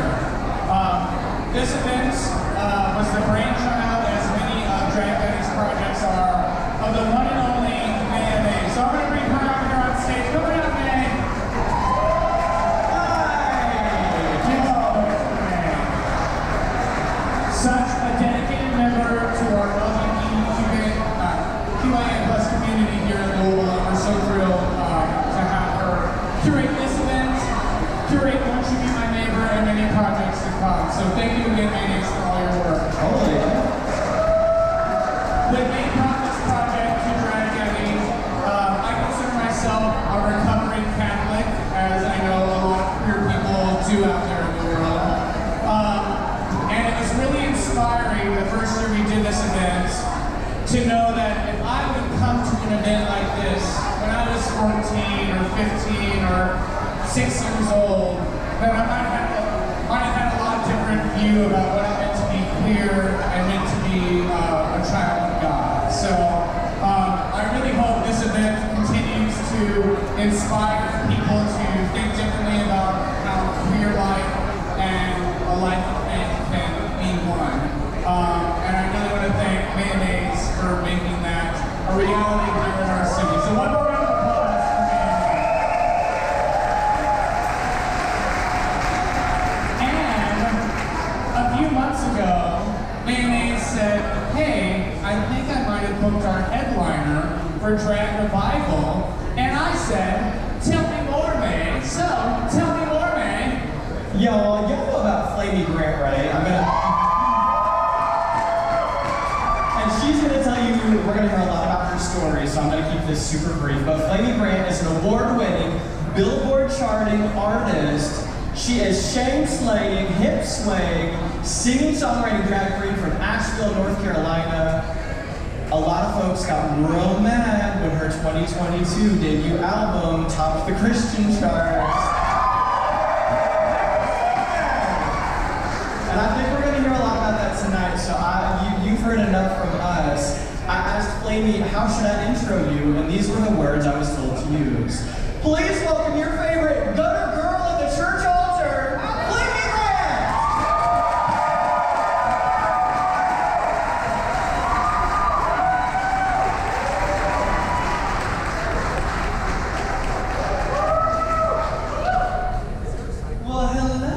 [SPEAKER 3] This event was the brainchild, as many of Drag Daddy's projects are, of the one and only May. So I'm going to bring her out here on stage. Come on out, May. Such a dedicated member to our LGBTQIA plus community here in Louisville. We're so thrilled to have her curate this event, curate Won't You Be My Neighbor, and many projects to come. So thank you again, Mayonnaise, for all your work. When May brought this project to Drag Daddy, I consider myself a recovering Catholic, as I know a lot of queer people do out there in the world. And it was really inspiring the first year we did this event to know that if I would come to an event like this when I was 14 or 15 or 6 years old, that I might have had a lot different view about what it meant to be queer and meant to be a child of God. So I really hope this event continues to inspire people to think differently about how queer life and a life of faith can be one. And I really want to thank Mayonnaise for making that a reality here in our city. So one more round of applause for Mayonnaise. And a few months ago, Mayonnaise said, hey, I think I might have booked our headliner for Drag Revival. And I said, tell me more, May. So, tell me more, May.
[SPEAKER 18] Yo, y'all know about Flamy Grant, right? And she's gonna tell you, we're gonna hear a lot about her story, so I'm gonna keep this super brief. But Flamy Grant is an award-winning, Billboard charting artist. She is shame-slaying, hip-swaying, singing-songwriting drag queen from Asheville, North Carolina. A lot of folks got real mad when her 2022 debut album topped the Christian charts. And I think we're going to hear a lot about that tonight, so you've heard enough from us. I asked Flamy, how should I intro you? And these were the words I was told to use. Please welcome your favorite gutter girl at the church altar, Flamy Grant!
[SPEAKER 3] Well, hello.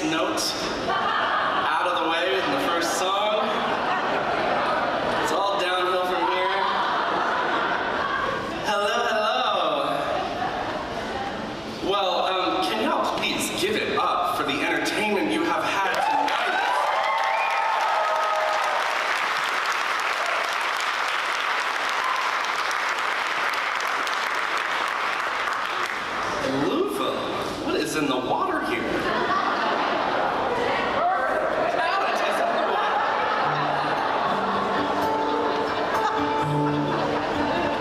[SPEAKER 19] nice note out of the way in the first song. It's all downhill from here. Hello, hello. Well, can y'all please give it up for the entertainment you have had tonight? Louisville, what is in the water here?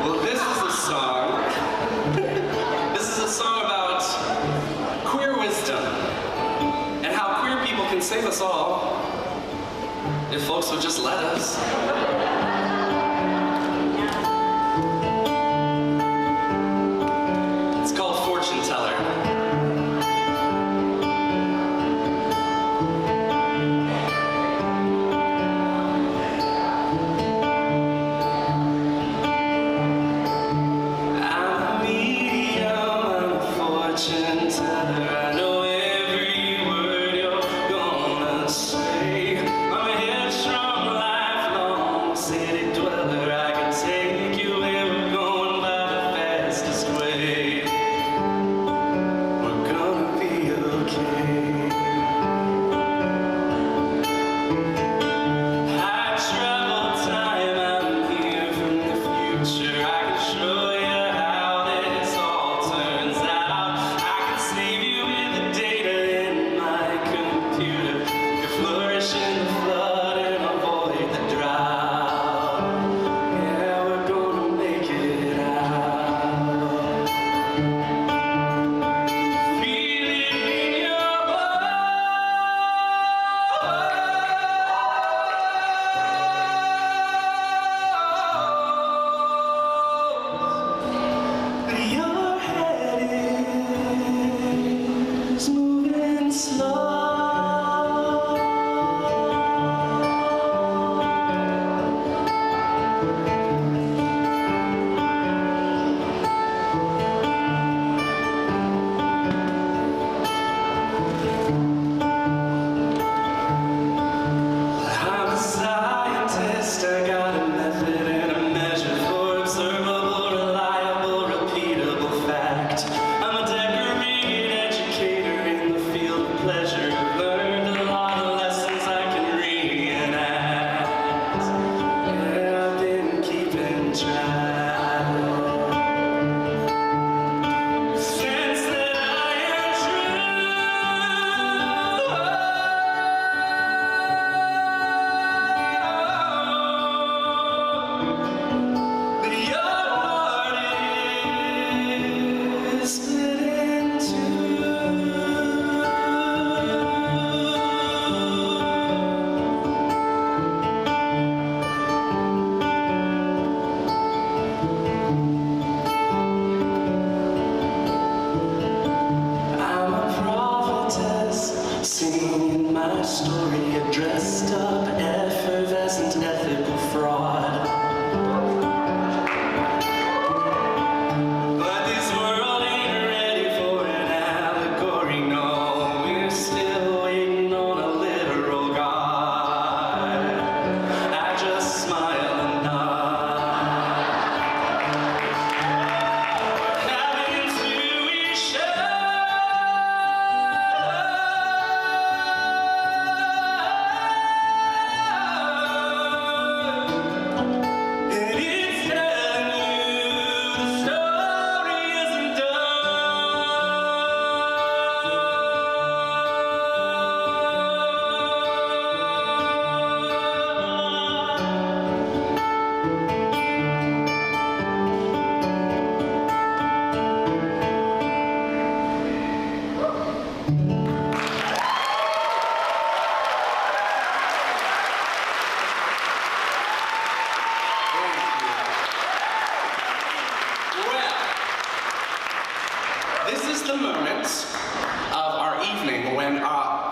[SPEAKER 19] Well, this is a song. This is a song about queer wisdom and how queer people can save us all if folks would just let us. It's called Fortune Teller.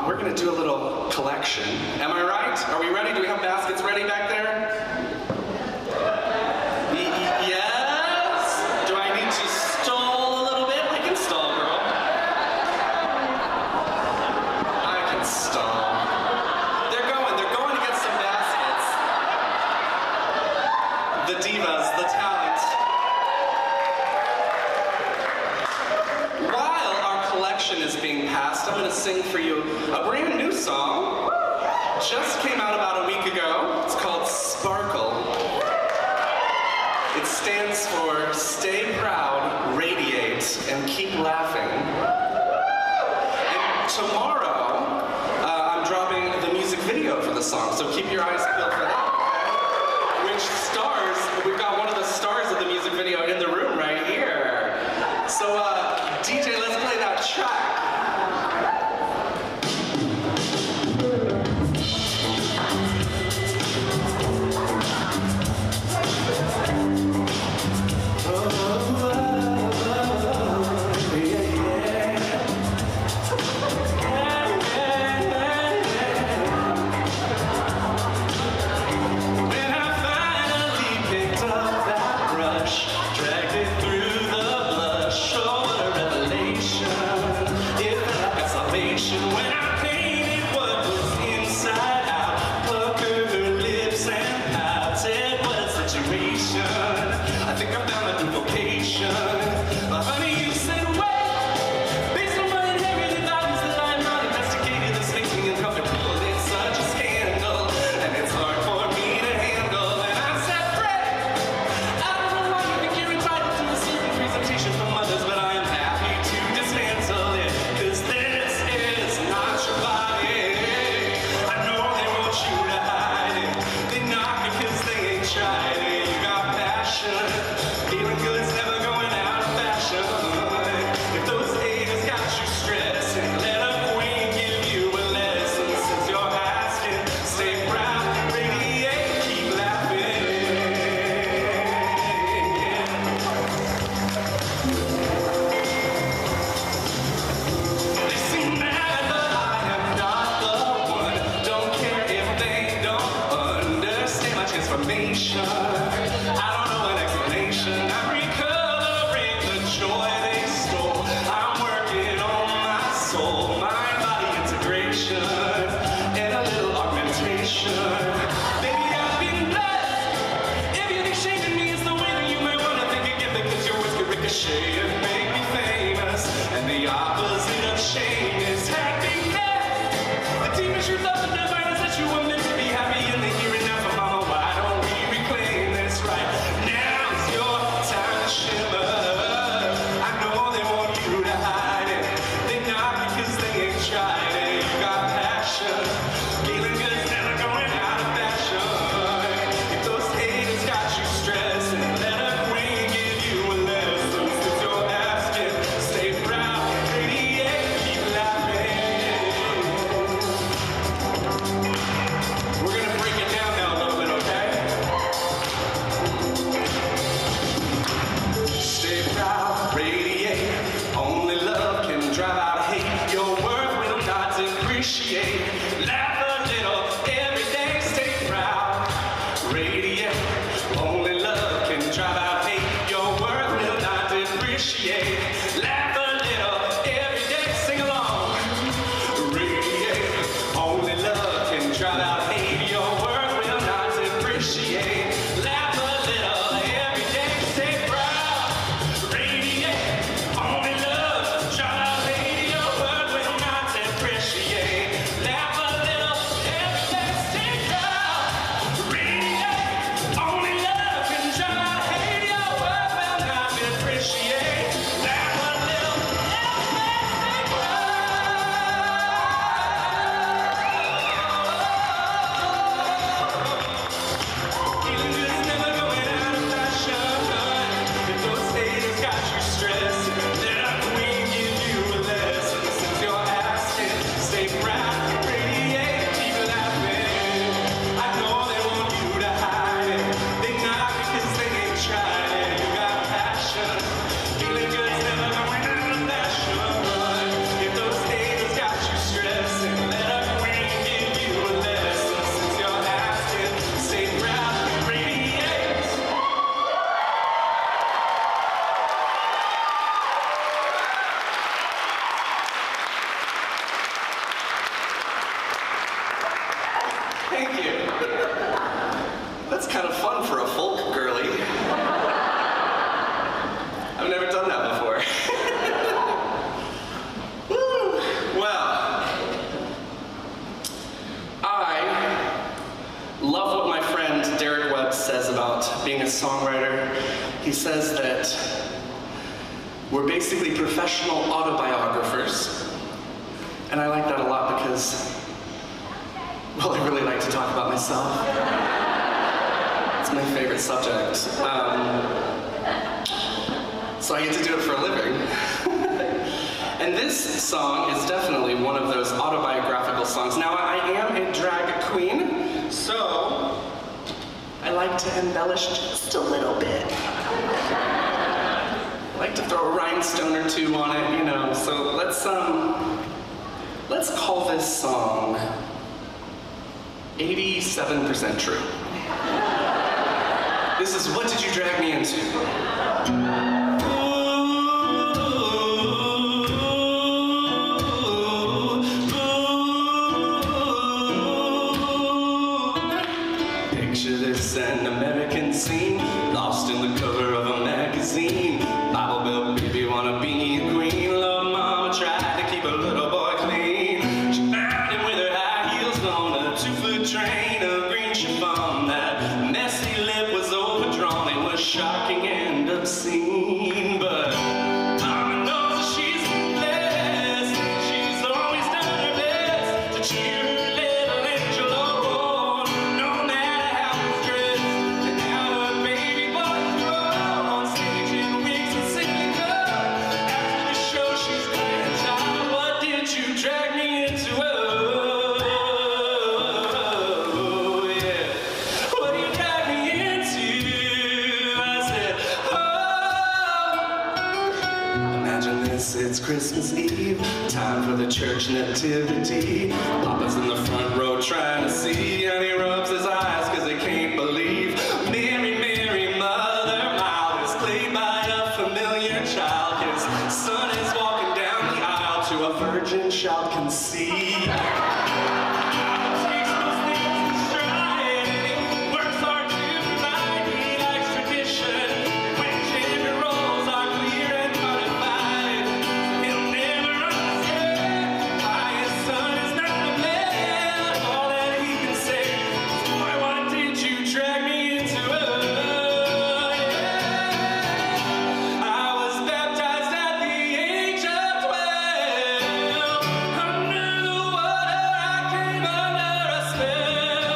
[SPEAKER 19] We're going to do a little collection. Am I right? Are we ready? Do we have baskets ready back there? Yes? Do I need to stall a little bit? I can stall, girl. I can collection is being passed, I'm going to sing for you a brand new song. Just came out about a week ago. It's called Sparkle. It stands for Stay Proud, Radiate, and Keep Laughing. And tomorrow, I'm dropping the music video for the song, so keep your eyes peeled for that. Which stars, we've got one of the stars of the music video in the room right here. So DJ, let's play that track.
[SPEAKER 5] Laugh a little every day, stay proud, radiate.
[SPEAKER 19] We're basically professional autobiographers. And I like that a lot because, well, I really like to talk about myself. It's my favorite subject. So I get to do it for a living. And this song is definitely one of those autobiographical songs. Now, I am a drag queen, so I like to embellish just a little bit. I like to throw a rhinestone or two on it, you know. So let's call this song 87% True. This is What Did You Drag Me Into? Picture this, an American scene, lost in the cover of a magazine. Bible Belt baby wanna be a queen. Love mama tried to keep a little boy clean. She found him with her high heels on a 2-foot train of green chiffon. That messy lip was overdrawn. It was shocking and obscene, but mama knows that she's blessed. She's always done her best to cheer her little angel on, no matter how it's dressed. And now her baby boy grown on stage in wigs and singing good. After the show, she's crying, child, what did you drag me into? Oh, yeah. What did you drag me into? I said, oh. Imagine this, it's Christmas Eve, time for the church nativity. Papa's in the front row trying to see, and he rubs his eyes because he can't believe Mary, Mary, Mother Mild is played by a familiar child. His son is walking down the aisle to a virgin shall conceive. Takes those things in stride, works hard to provide, he likes tradition. When gender roles are clear and codified, he'll never understand why his son is not a man. All that he can say is, boy, what did you drag me into? Oh, yeah. I was baptized at the age of 12. Under the water, I came under a spell.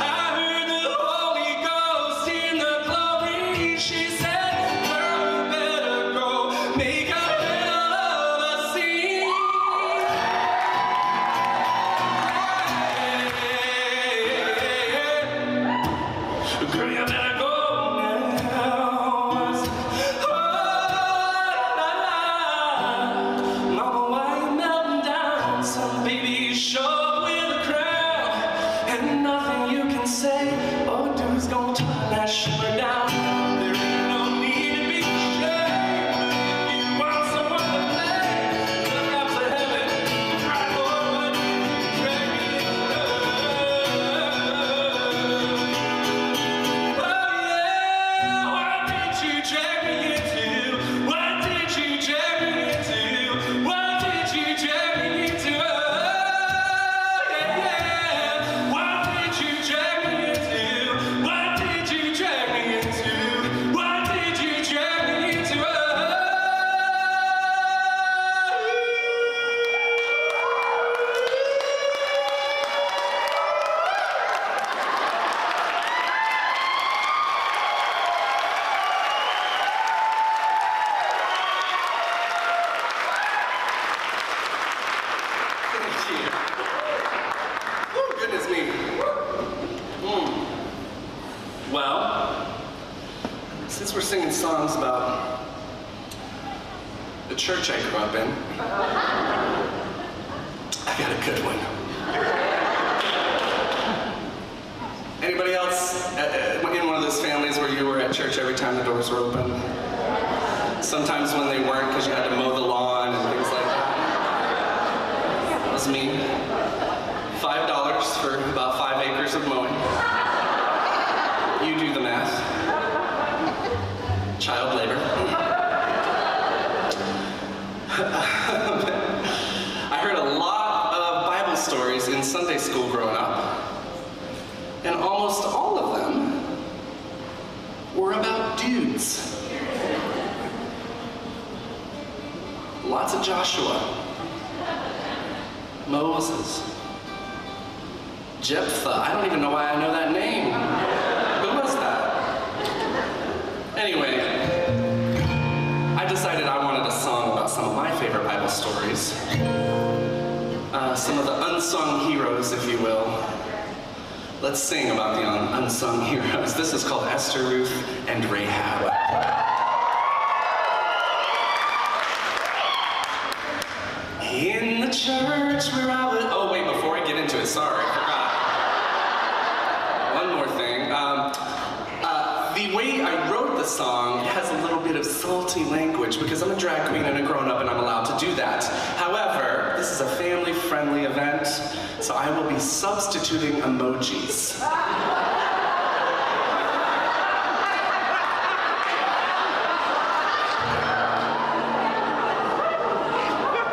[SPEAKER 19] I heard the Holy Ghost in the glory. She said, girl, you better go make a hell of a scene. Girl, you better go now. Oh, la, la. Mama, why you melting down? Some babies show up with a crown, and nothing you can say or do is gonna turn that shimmer down. There ain't no need to be ashamed, but if you want someone to play, look up to heaven, cry, Lord, what did you drag me into? Oh yeah, what did you drag me into? What did you drag me into? What did you drag me into? Oh yeah, what did you drag me into? What did you drag me into? What did you drag me into? Oh. Thank you. Oh, goodness me. Well, since we're singing songs about the church I grew up in, I got a good one. Anybody else in one of those families where you were at church every time the doors were open? Sometimes when they weren't because you had to mow the lawn and things like that. That was me. $5 for about 5 acres of mowing. You do the math. Child labor. I heard a lot of Bible stories in Sunday school growing up, and almost all of them were about dudes. lots of Joshua, Moses, Jephthah. I don't even know why I know that name. Who was that? Anyway, I decided I wanted a song about some of my favorite Bible stories. Some of the unsung heroes, if you will. Let's sing about the unsung heroes. This is called Esther, Ruth, and Rahab. In the church where I was... Oh, wait, before I get into it, sorry, I forgot. One more thing. The way I wrote the song, it has a little bit of salty language because I'm a drag queen and a grown-up and I'm allowed to do that. However, this is a family-friendly event, so I will be substituting emojis.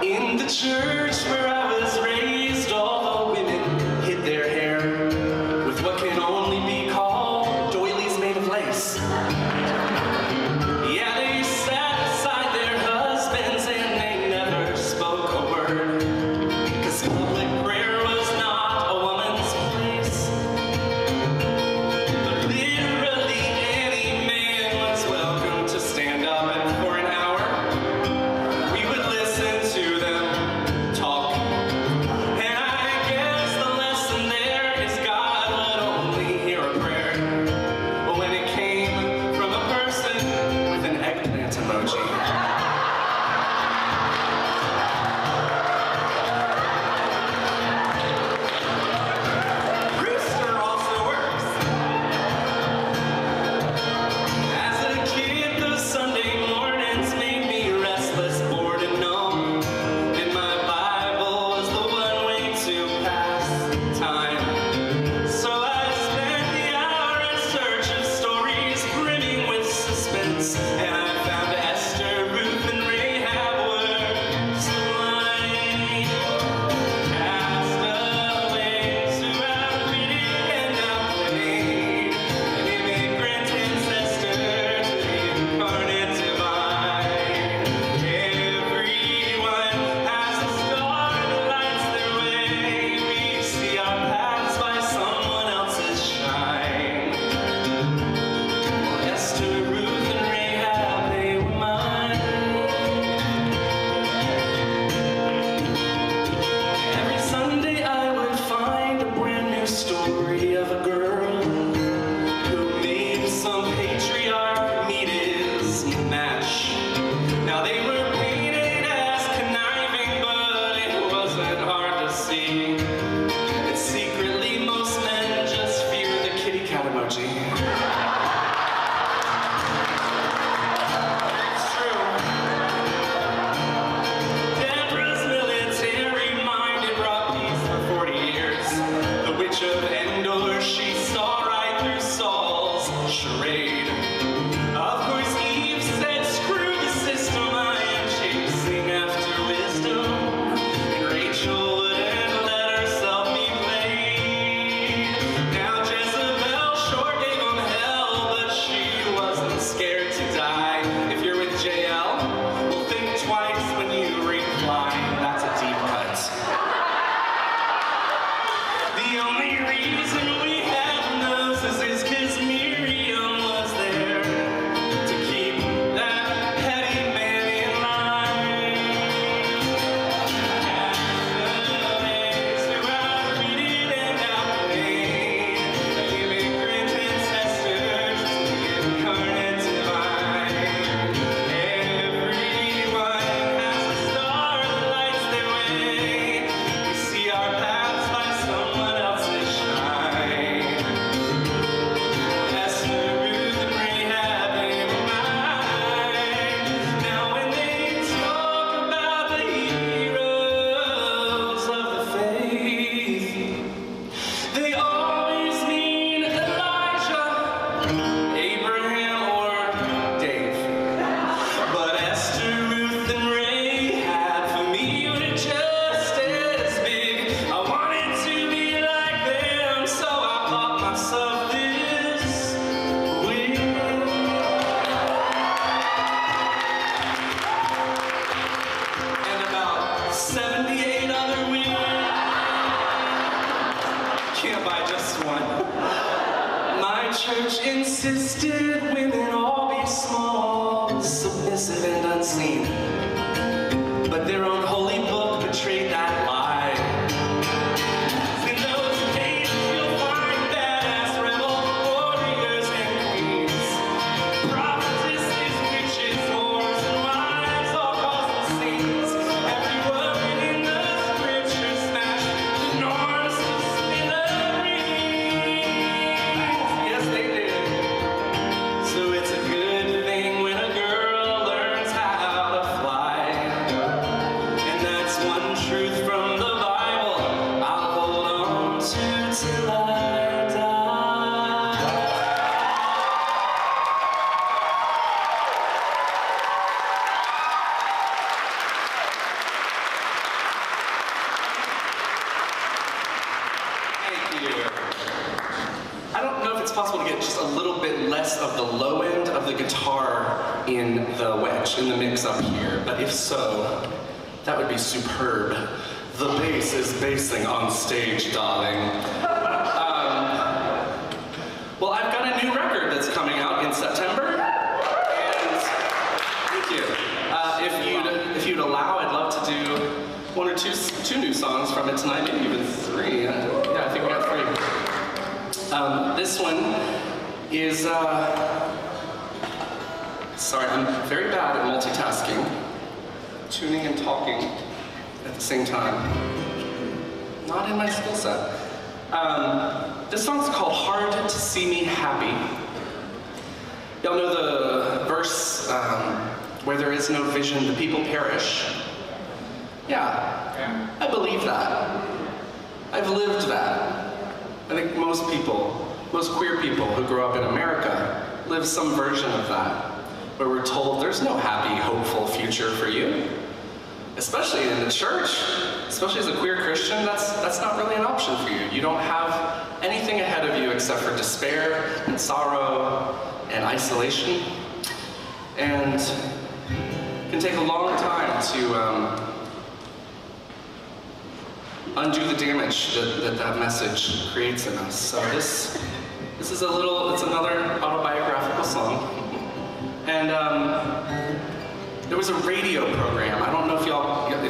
[SPEAKER 19] In the church where I was raised, all the women hid their hair with what can only be called doilies made of lace. Yeah, they sat beside their husbands and they never spoke a word, 'cause public prayer was not a woman's place. But literally any man was welcome to stand up and for an hour we would listen to them talk. And I guess the lesson there is God would only hear a prayer when it came from a person with an eggplant emoji. Rooster also works. As a kid, those Sunday mornings made me restless, bored, and numb. And my Bible was the one way to pass time. So I spent the hour in search of stories brimming with suspense. And I found Esther, Ruth, and Rahab were sublime. Castaways who have written and now played an immigrant ancestor to the incarnate divine. Everyone has a star that lights their way. We see our paths by someone else's shine. Well, Esther, Ruth, and Rahab, they were mine. Every Sunday I would find a brand new story of a girl who maybe some patriarch meet his match. Now they were painted as conniving, but it wasn't hard to see that secretly most men just fear the kitty cat emoji. It's true. Deborah's military mind, it brought peace for 40 years. The witch of Endor, she saw right through Saul's charade. Of course, Eve said, screw the system, I am church insisted women all be small, submissive and unseen. But their own holy book betrayed that lie. In those days you'll find badass rebel warriors and queens, prophetesses, witches, whores, and wives, all causing scenes. Every word in the scripture smashed the norms of smithereens. Yes, they did. So it's a good thing when a girl learns how to fly. And that's one truth from the Bible I'll hold on to till I die. Thank you. I don't know if it's possible to get just a little bit less of the low end of the guitar in the wedge, in the mix up here, but if so, that would be superb. The bass is bassing on stage, darling. Well, I've got a new record that's coming out in September, and thank you. If you'd allow, I'd love to do one or two new songs from it tonight, maybe even three. Yeah, I think we got three. This one is, sorry, I'm very bad at multitasking, tuning and talking at the same time. Not in my skill set. This song's called Hard to See Me Happy. Y'all know the verse, where there is no vision, the people perish. Yeah, I believe that. I've lived that. I think most queer people who grow up in America live some version of that, where we're told there's no happy, hopeful future for you. Especially in the church, especially as a queer Christian, that's not really an option for you. You don't have anything ahead of you except for despair and sorrow and isolation. And it can take a long time to undo the damage that message creates in us. So this is it's another autobiographical song. And there was a radio program, I don't know if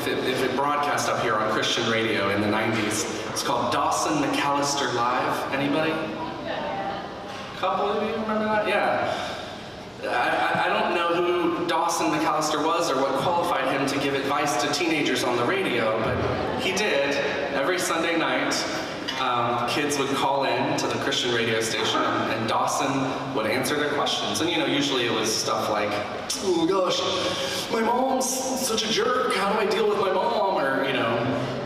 [SPEAKER 19] it broadcast up here on Christian radio in the 90s. It's called Dawson McAllister Live. Anybody? A couple of you remember that? Yeah. I don't know who Dawson McAllister was or what qualified him to give advice to teenagers on the radio, but he did. Every Sunday night, kids would call in to the Christian radio station and Dawson would answer their questions. And usually it was stuff like, oh gosh, my mom's such a jerk, how do I deal with my mom? Or,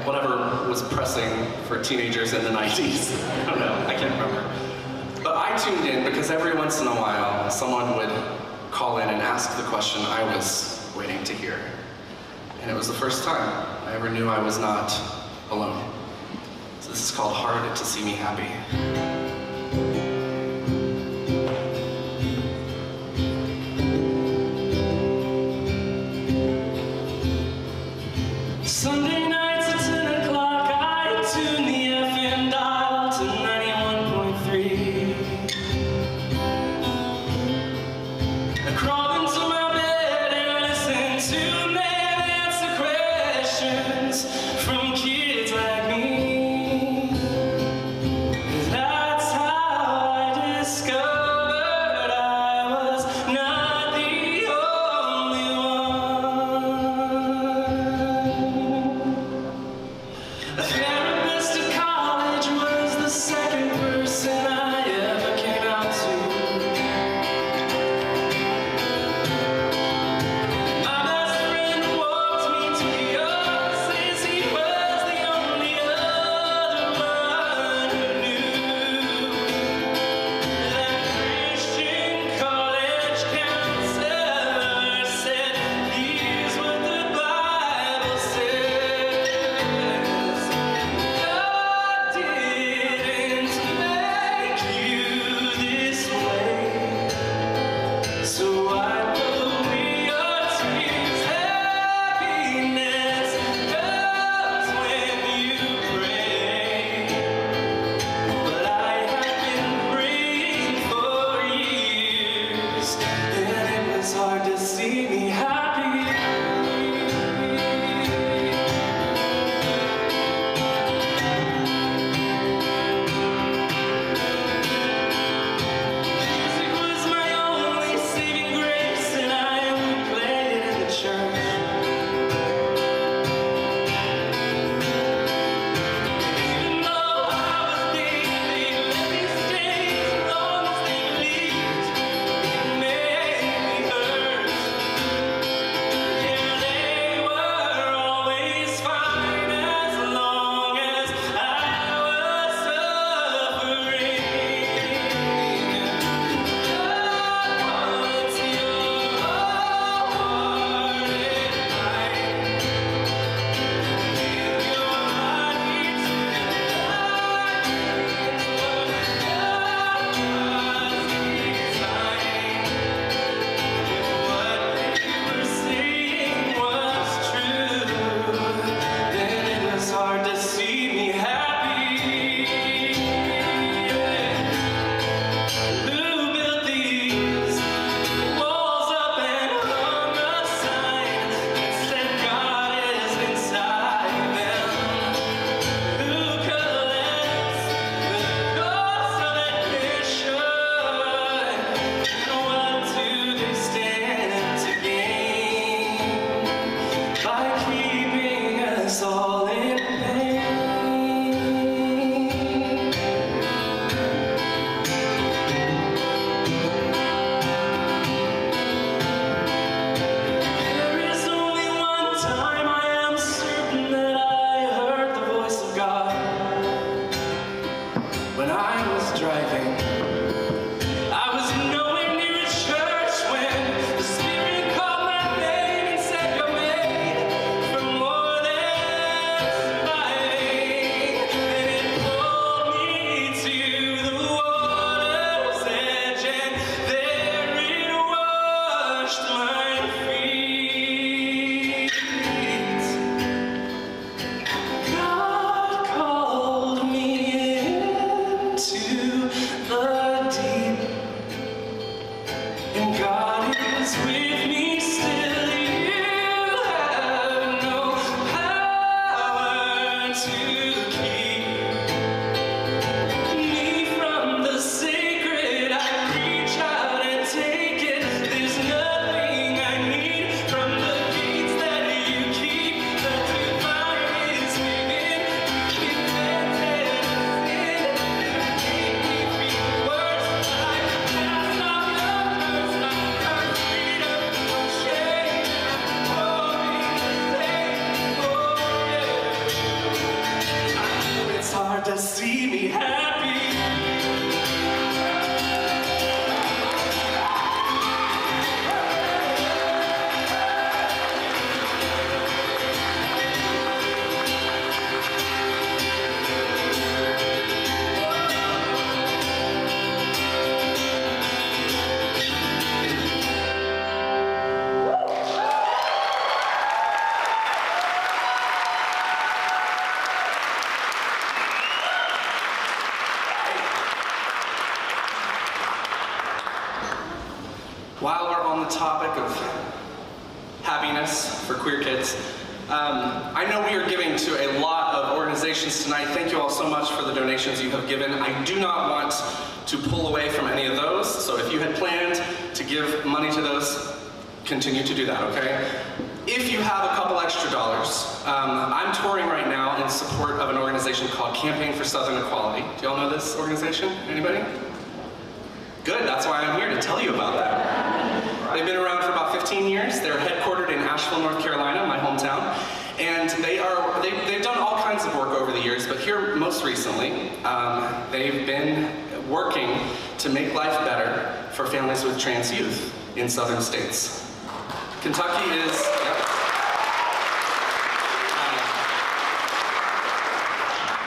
[SPEAKER 19] whatever was pressing for teenagers in the 90s. I don't know, I can't remember. But I tuned in because every once in a while, someone would call in and ask the question I was waiting to hear. And it was the first time I ever knew I was not alone. So this is called Hard to See Me Happy. Sunday nights at 10 o'clock, I tune the FM dial to 91.3. I crawl into my bed and listen to men answer questions from kids like me. That's how While we're on the topic of happiness for queer kids, I know we are giving to a lot of organizations tonight. Thank you all so much for the donations you have given. I do not want to pull away from any of those, so if you had planned to give money to those, continue to do that, okay? If you have a couple extra dollars, I'm touring right now in support of an organization called Campaign for Southern Equality. Do y'all know this organization? Anybody? Good, that's why I'm here to tell you about that. They've been around for about 15 years. They're headquartered in Asheville, North Carolina, my hometown. And they've done all kinds of work over the years, but here most recently, they've been working to make life better for families with trans youth in southern states. Kentucky is,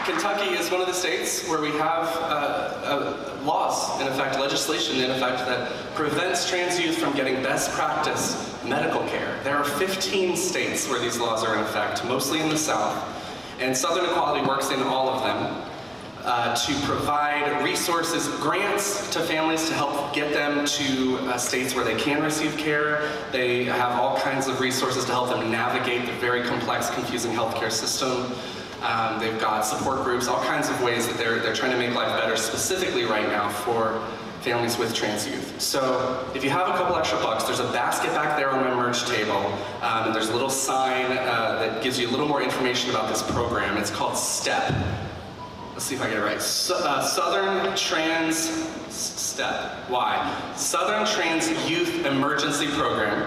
[SPEAKER 19] Kentucky is one of the states where we have laws in effect, legislation in effect that prevents trans youth from getting best practice medical care. There are 15 states where these laws are in effect, mostly in the South, and Southern Equality works in all of them to provide resources, grants to families to help get them to states where they can receive care. They have all kinds of resources to help them navigate the very complex, confusing healthcare system. They've got support groups, all kinds of ways that they're trying to make life better, specifically right now for families with trans youth. So if you have a couple extra bucks, there's a basket back there on my merch table, and there's a little sign that gives you a little more information about this program. It's called STEP. Let's see if I get it right. Southern Trans STEP. Why? Southern Trans Youth Emergency Program.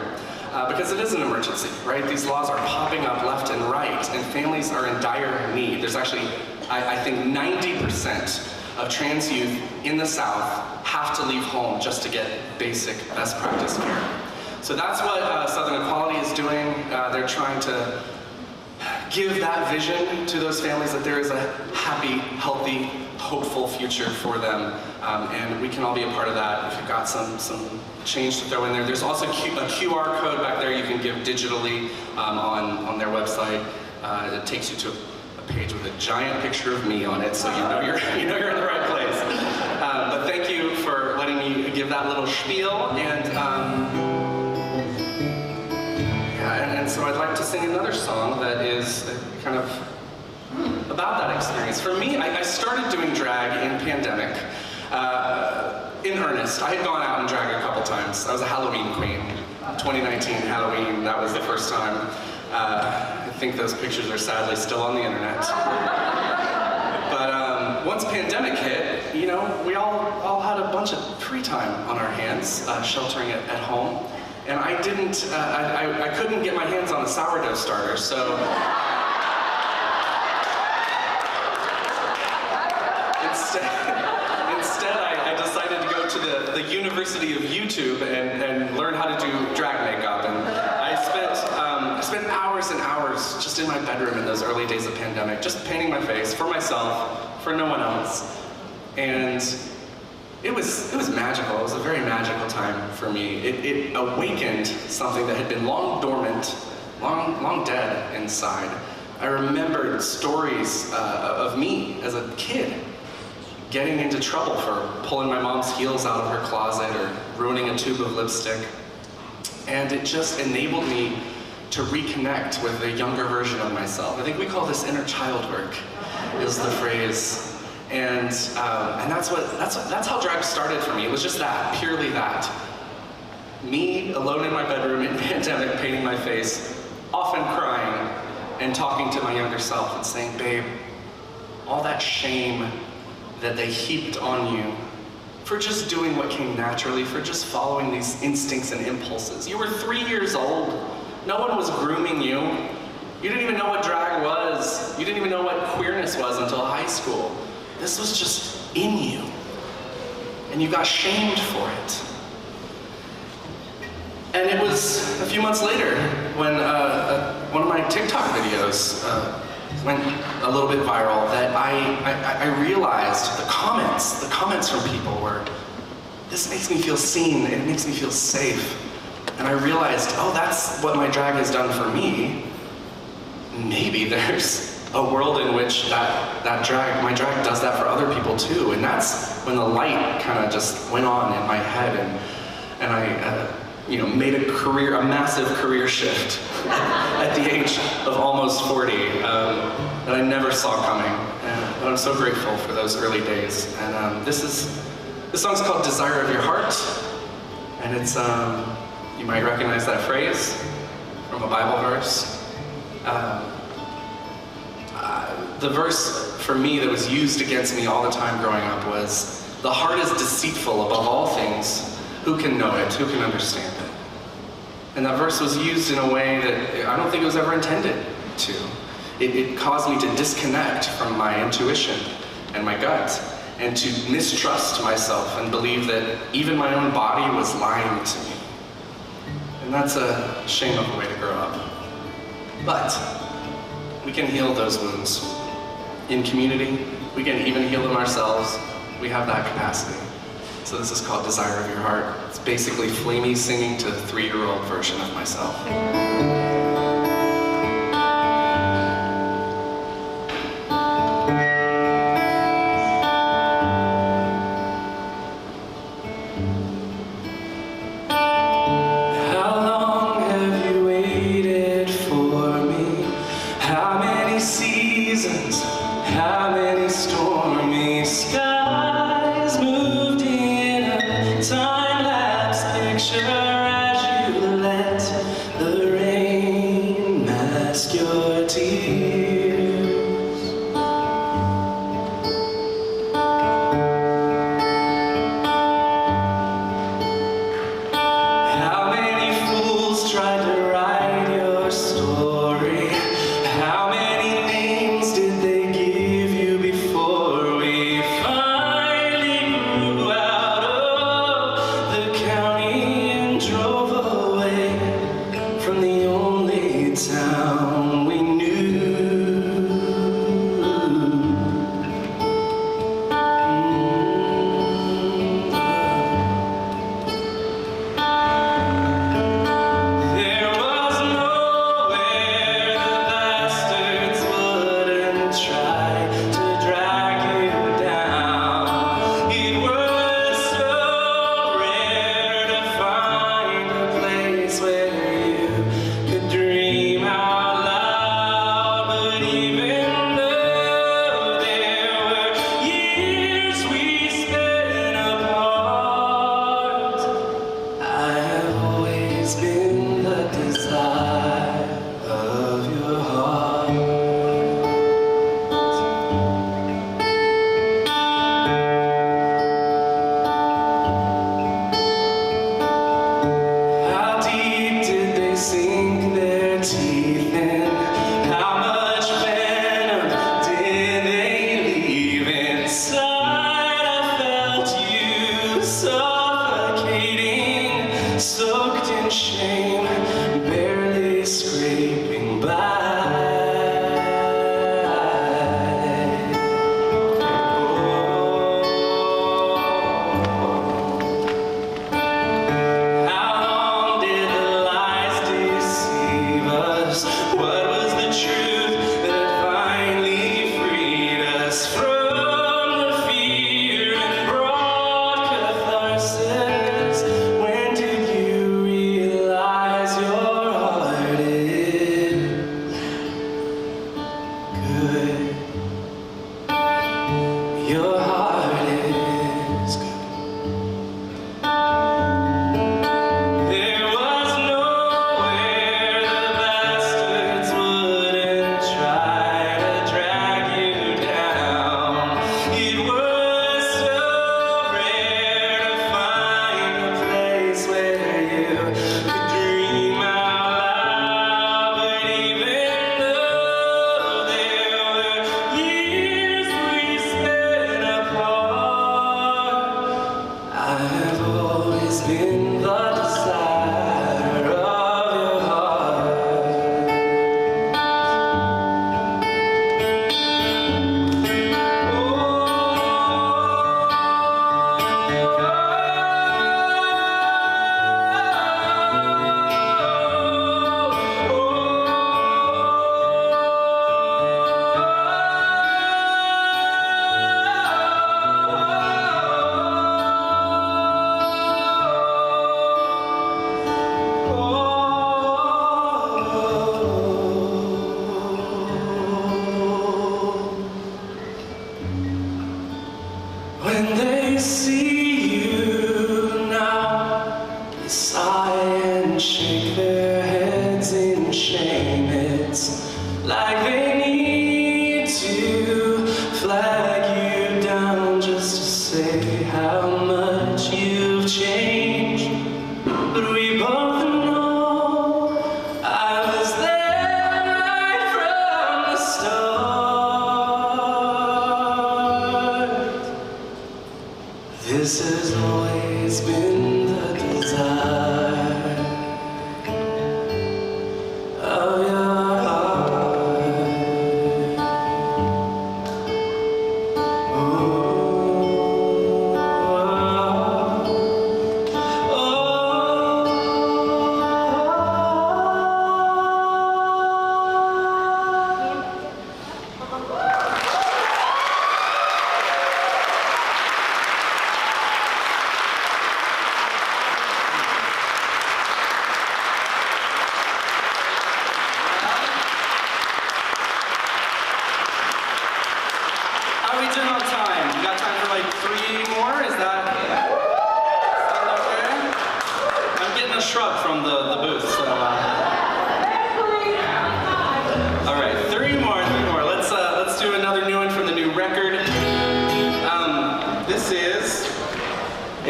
[SPEAKER 19] Because it is an emergency, right? These laws are popping up left and right, and families are in dire need. There's actually, I think 90% of trans youth in the South have to leave home just to get basic best practice care. So that's what Southern Equality is doing. They're trying to give that vision to those families that there is a happy, healthy, hopeful future for them. And we can all be a part of that if you've got some change to throw in there. There's also a QR code back there you can give digitally on their website. It takes you to a page with a giant picture of me on it, so you know you're in the right place. But thank you for letting me give that little spiel. And so I'd like to sing another song that is kind of about that experience. For me, I started doing drag in pandemic, in earnest. I had gone out and drag a couple times. I was a Halloween queen. 2019 Halloween, that was the first time. I think those pictures are sadly still on the internet. But once pandemic hit, you know, we all had a bunch of free time on our hands, sheltering at home. And I didn't, I couldn't get my hands on a sourdough starter, so instead I decided to go to the University of YouTube and learn how to do drag makeup. And I spent hours and hours just in my bedroom in those early days of pandemic, just painting my face for myself, for no one else. And it was magical. It was a very magical time for me. It awakened something that had been long dormant, long dead inside. I remembered stories of me as a kid getting into trouble for pulling my mom's heels out of her closet or ruining a tube of lipstick. And it just enabled me to reconnect with a younger version of myself. I think we call this inner child work, is the phrase. And that's how drag started for me. It was just that, purely that. Me alone in my bedroom in pandemic, painting my face, often crying, and talking to my younger self and saying, babe, all that shame that they heaped on you for just doing what came naturally, for just following these instincts and impulses. You were 3 years old. No one was grooming you. You didn't even know what drag was. You didn't even know what queerness was until high school. This was just in you, and you got shamed for it. And it was a few months later when one of my TikTok videos went a little bit viral that I realized the comments from people were, this makes me feel seen, it makes me feel safe. And I realized, oh, that's what my drag has done for me. Maybe there's a world in which my drag does that for other people too. And that's when the light kind of just went on in my head, and I made a massive career shift at the age of almost 40 that I never saw coming. But I'm so grateful for those early days. And this song's called Desire of Your Heart, and it's, you might recognize that phrase from a Bible verse. The verse for me that was used against me all the time growing up was, the heart is deceitful above all things. Who can know it? Who can understand it? And that verse was used in a way that I don't think it was ever intended to. It caused me to disconnect from my intuition and my gut, and to mistrust myself and believe that even my own body was lying to me. And that's a shame of a way to grow up. But we can heal those wounds. In community, we can even heal them ourselves. We have that capacity. So this is called Desire of Your Heart. It's basically Flamy singing to a 3-year-old version of myself. How many stormy skies moved in rest your tears. How many fools tried to write your story? How many names did they give you before we finally grew out of the county and drove away from the only town we knew? There was nowhere the bastards wouldn't try to drag you down. It was so rare to find a place where you could dream out loud.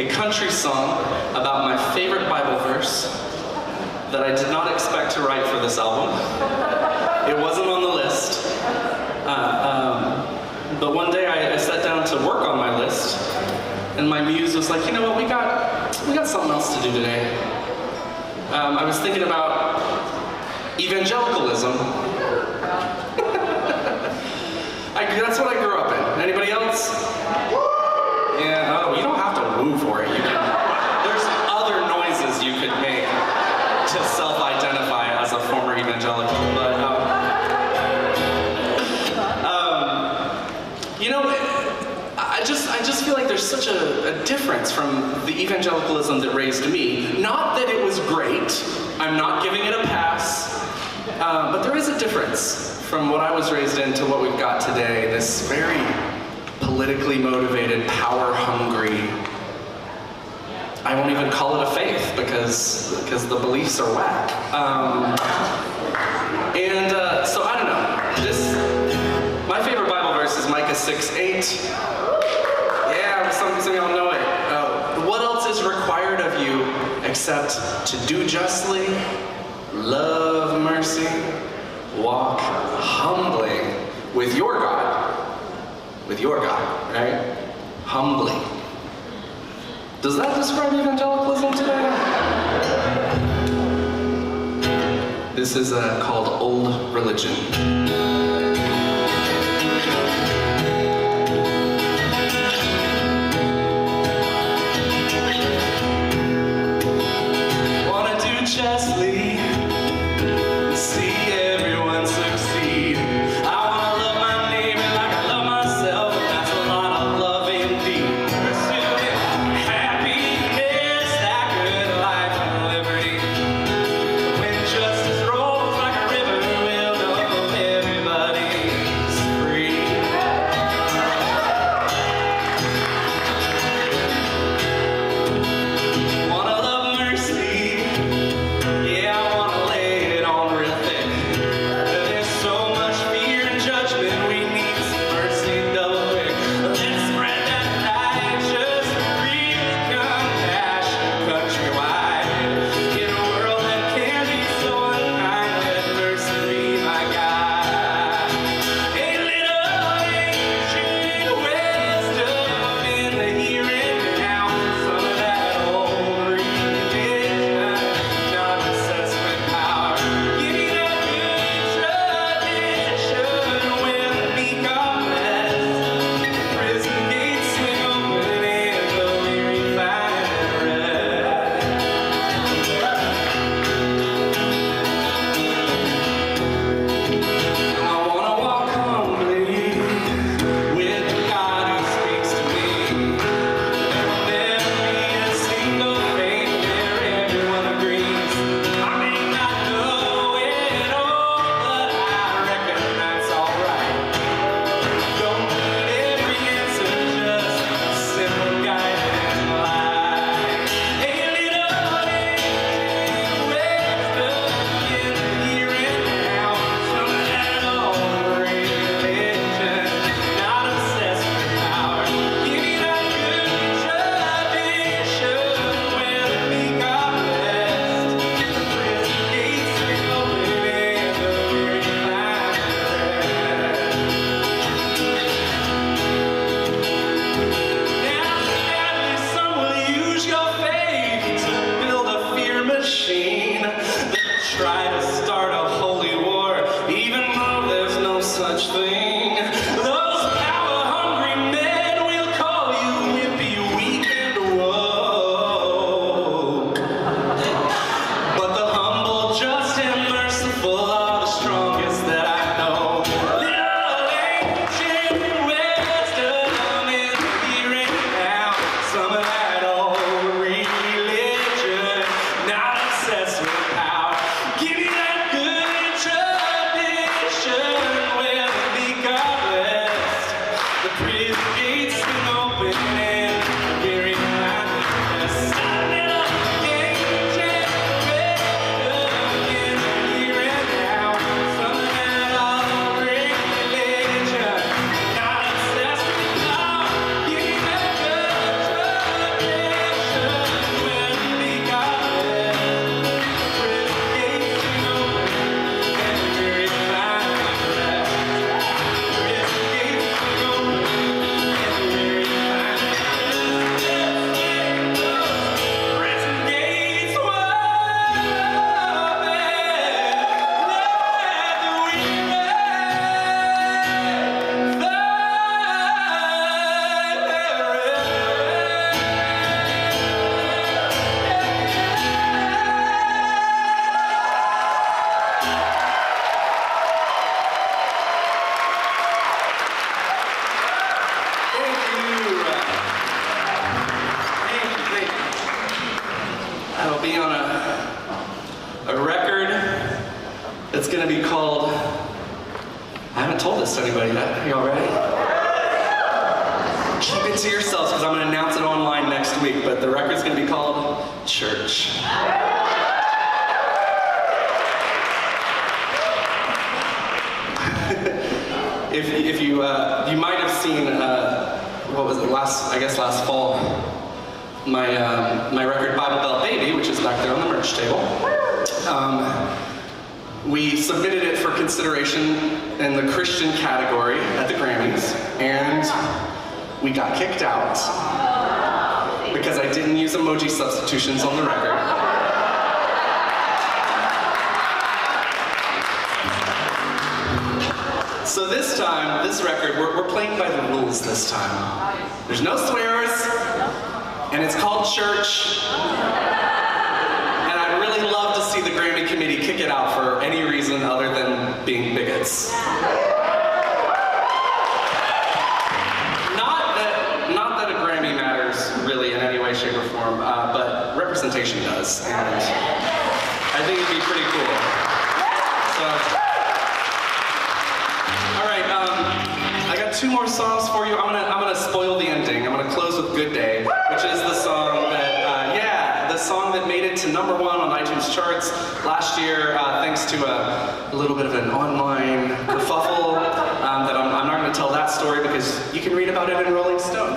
[SPEAKER 19] a country song about my favorite Bible verse that I did not expect to write for this album. It wasn't on the list. But one day I sat down to work on my list, and my muse was like, you know what, we got something else to do today. I was thinking about evangelicalism. That's what I grew up in. Anybody else? Yeah, oh, you don't have to woo for it. There's other noises you could make to self-identify as a former evangelical, but you know, I just feel like there's such a difference from the evangelicalism that raised me. Not that it was great. I'm not giving it a pass. But there is a difference from what I was raised in to what we've got today. This very politically motivated, power-hungry, I won't even call it a faith because the beliefs are whack. So I don't know. My favorite Bible verse is Micah 6:8. Yeah, some of y'all know it. What else is required of you except to do justly, love mercy, walk humbly with your God. With your God, right? Humbly. Does that describe evangelicalism today? This is called old religion. Wanna do justly, see everyone succeed. I wanna love my neighbor like I love myself, and that's a lot of love indeed. Pursuing happiness, that good life and liberty. When justice rolls like a river, we'll know everybody's free. Wanna love mercy, yeah, I wanna lay it on real thick. There's so much fear and judgment, we need some mercy double quick. Let's spread that righteous, real compassion countrywide. In a world that can be so unkind, let mercy be my guide. A little ancient wisdom in the here and now. Some of that old religion, not obsessed with power. Give me that good tradition where the meek are blessed. Prison gates swing open and the weary find rest. I wanna walk humbly with the God who speaks to me. There will never be a single faith where everyone agrees. I may not know it all, but I reckon that's alright. Don't need every answer, just a simple guiding light. A little ancient wisdom in the here and now. Some of that old religion, not obsessed with power. Give me that good tradition where the meek are blessed. The prison gates swing open and the weary find rest. Now, sadly, some will use your faith to build a fear machine. They'll try to start a holy war, even though there's no such thing. Those power-hungry men will call you wimpy, weak, and woke. But the humble, just, and merciful are the strongest that I know. Little ancient wisdom in the here and now. Some of that old religion, not obsessed with power. Give me that good tradition where the meek gonna be called, I haven't told this to anybody yet. Are y'all ready? Keep it to yourselves because I'm gonna announce it online next week, but the record's gonna be called Church. If you might have seen, what was it, last fall, my record Bible Belt Baby, which is back there on the merch table. We submitted it for consideration in the Christian category at the Grammys, and we got kicked out because I didn't use emoji substitutions on the record. So this time, this record, we're playing by the rules this time. There's no swears, and it's called Church. And I'd really love to see the Grammy committee kick it out for any reason other than being bigots. Not that a Grammy matters really in any way, shape, or form, but representation does, and I think it'd be pretty cool. So. I got two more songs for you. I'm gonna spoil the ending. I'm gonna close with "Good Day," which is the song that, the song that made it to #1 on iTunes charts last year, thanks to a little bit of an online kerfuffle. That I'm not gonna tell that story because you can read about it in Rolling Stone.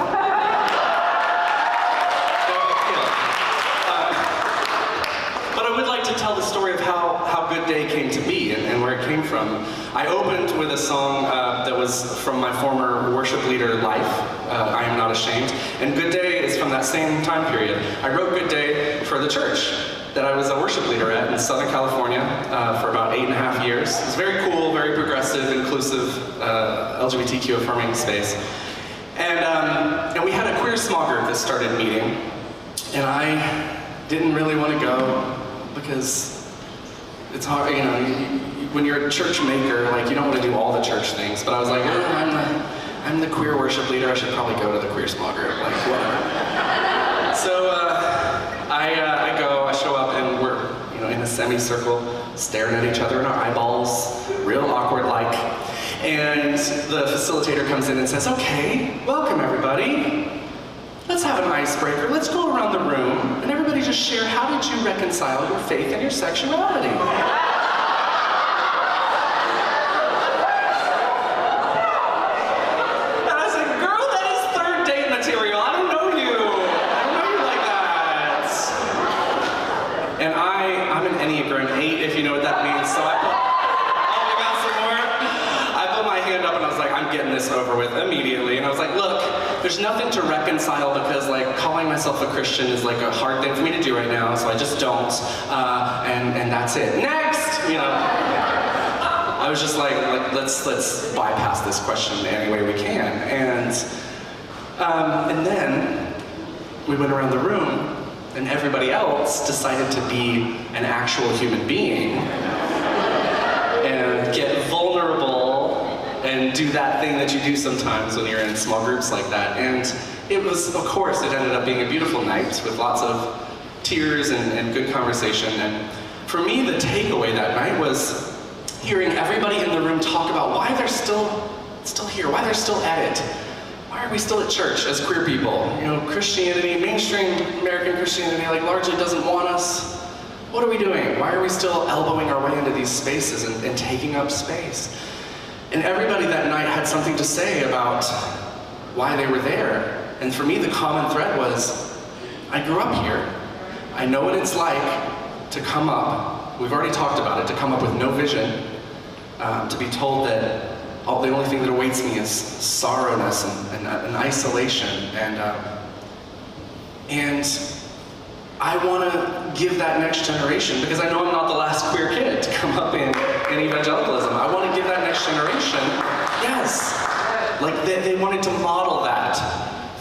[SPEAKER 19] But I would like to tell the story of how "Good Day" came to be and where it came from. I opened with a song that was from my former worship leader life, I Am Not Ashamed, and "Good Day" is from that same time period. I wrote "Good Day" for the church that I was a worship leader at in Southern California for about 8.5 years. It was very cool, very progressive, inclusive, LGBTQ affirming space. And we had a queer small group that started meeting, and I didn't really want to go because it's hard, you know, when you're a church maker, like, you don't want to do all the church things, but I was like, I'm the queer worship leader, I should probably go to the queer small group, like, whatever. So I go, I show up, and we're, you know, in a semicircle, staring at each other in our eyeballs, real awkward like, and the facilitator comes in and says, okay, welcome everybody. Let's have an icebreaker. Let's go around the room and everybody just share, how did you reconcile your faith and your sexuality? And I said, girl, that is third date material. I don't know you. I don't know you like that. And I'm an Enneagram 8, if you know what that means. So I got some more. I put my hand up and I was like, I'm getting this over with immediately. And I was like, look, there's nothing to reconcile because, like, calling myself a Christian is like a hard thing for me to do right now, so I just don't, and that's it. Next, you know. I was just like let's bypass this question any way we can, and then we went around the room, and everybody else decided to be an actual human being and get vulnerable. And do that thing that you do sometimes when you're in small groups like that. And it was, of course, it ended up being a beautiful night with lots of tears and good conversation. And for me, the takeaway that night was hearing everybody in the room talk about why they're still here, why they're still at it. Why are we still at church as queer people? You know, Christianity, mainstream American Christianity, like, largely doesn't want us. What are we doing? Why are we still elbowing our way into these spaces and taking up space? And everybody that night had something to say about why they were there. And for me, the common thread was, I grew up here. I know what it's like to come up, we've already talked about it, to come up with no vision, to be told that the only thing that awaits me is sorrowness and isolation. And I want to give that next generation, because I know I'm not the last queer kid to come up in evangelicalism. I want to give that next generation, yes, like they wanted to model that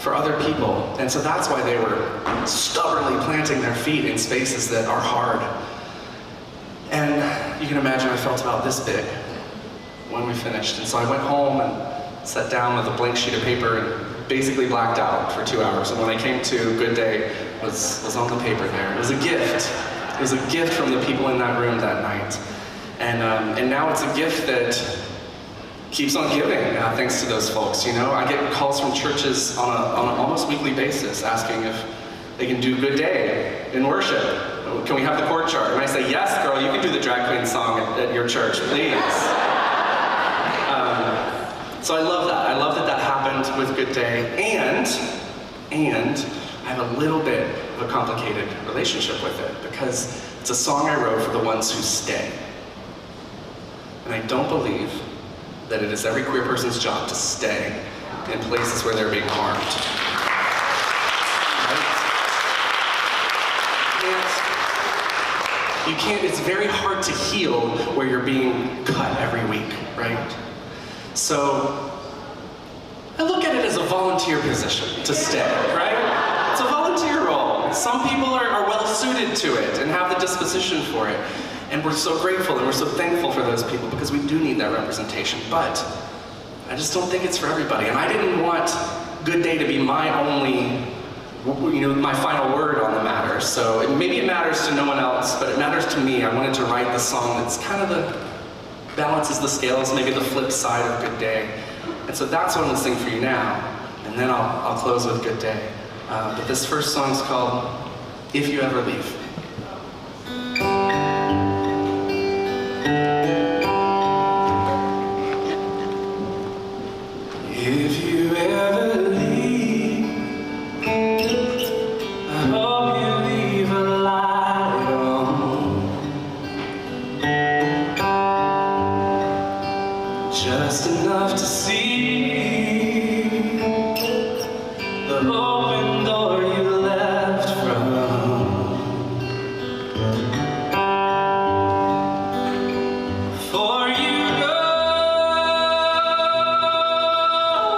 [SPEAKER 19] for other people. And so that's why they were stubbornly planting their feet in spaces that are hard. And you can imagine I felt about this big when we finished. And so I went home and sat down with a blank sheet of paper and basically blacked out for 2 hours. And when I came to "Good Day," was on the paper there. It was a gift. It was a gift from the people in that room that night. And now it's a gift that keeps on giving, thanks to those folks. You know, I get calls from churches on an almost weekly basis asking if they can do Good Day in worship. Can we have the chord chart? And I say, yes, girl, you can do the drag queen song at your church, please. So I love that. I love that that happened with Good Day. And I have a little bit of a complicated relationship with it because it's a song I wrote for the ones who stay. And I don't believe that it is every queer person's job to stay in places where they're being harmed. Right? You can't, it's very hard to heal where you're being cut every week, right? So, I look at it as a volunteer position to stay, right? It's a volunteer role. Some people are well suited to it and have the disposition for it. And we're so grateful and we're so thankful for those people because we do need that representation. But I just don't think it's for everybody. And I didn't want Good Day to be my only, my final word on the matter. So maybe it matters to no one else, but it matters to me. I wanted to write the song that's kind of balances the scales, maybe the flip side of Good Day. And so that's what I'm gonna sing for you now. And then I'll close with Good Day. But this first song's called If You Ever Leave. If you ever leave, I hope you leave a light on, just enough to see the open door you left from. For you go,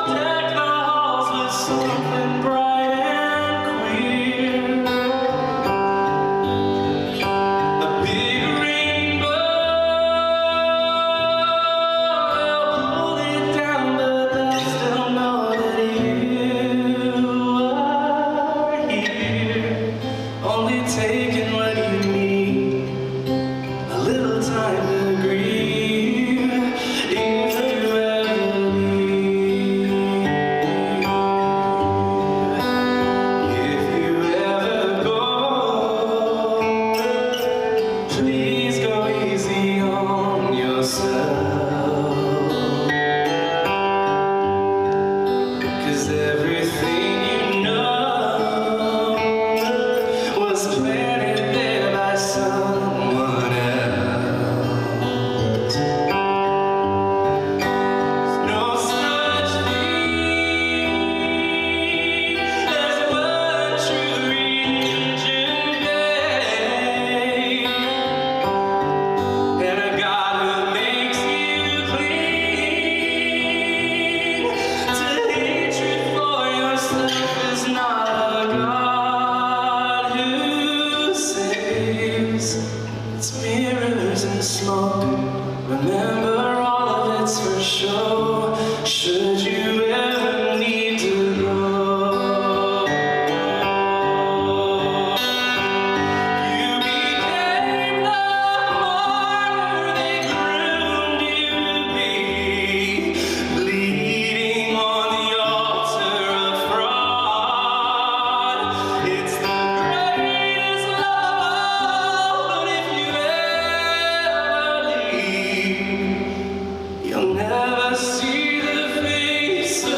[SPEAKER 19] deck the halls with something bright and queer. A big rainbow, they'll pull it down, but they'll still know that you are here. Only taking what you need, a little time to grieve. If you ever leave, if you ever go, please go easy on yourself. 'Cause everything you know was planted there by someone else. There's no such thing as one true religion, babe. And a God who makes you clean to hatred for yourself is not a God who saves. It's mirrors and smoke. Remember, all of it's for show. Should you ever need to go, you became the martyr they groomed you to be, bleeding on the altar of fraud. It's the greatest love, but if you ever leave, you'll never see the face of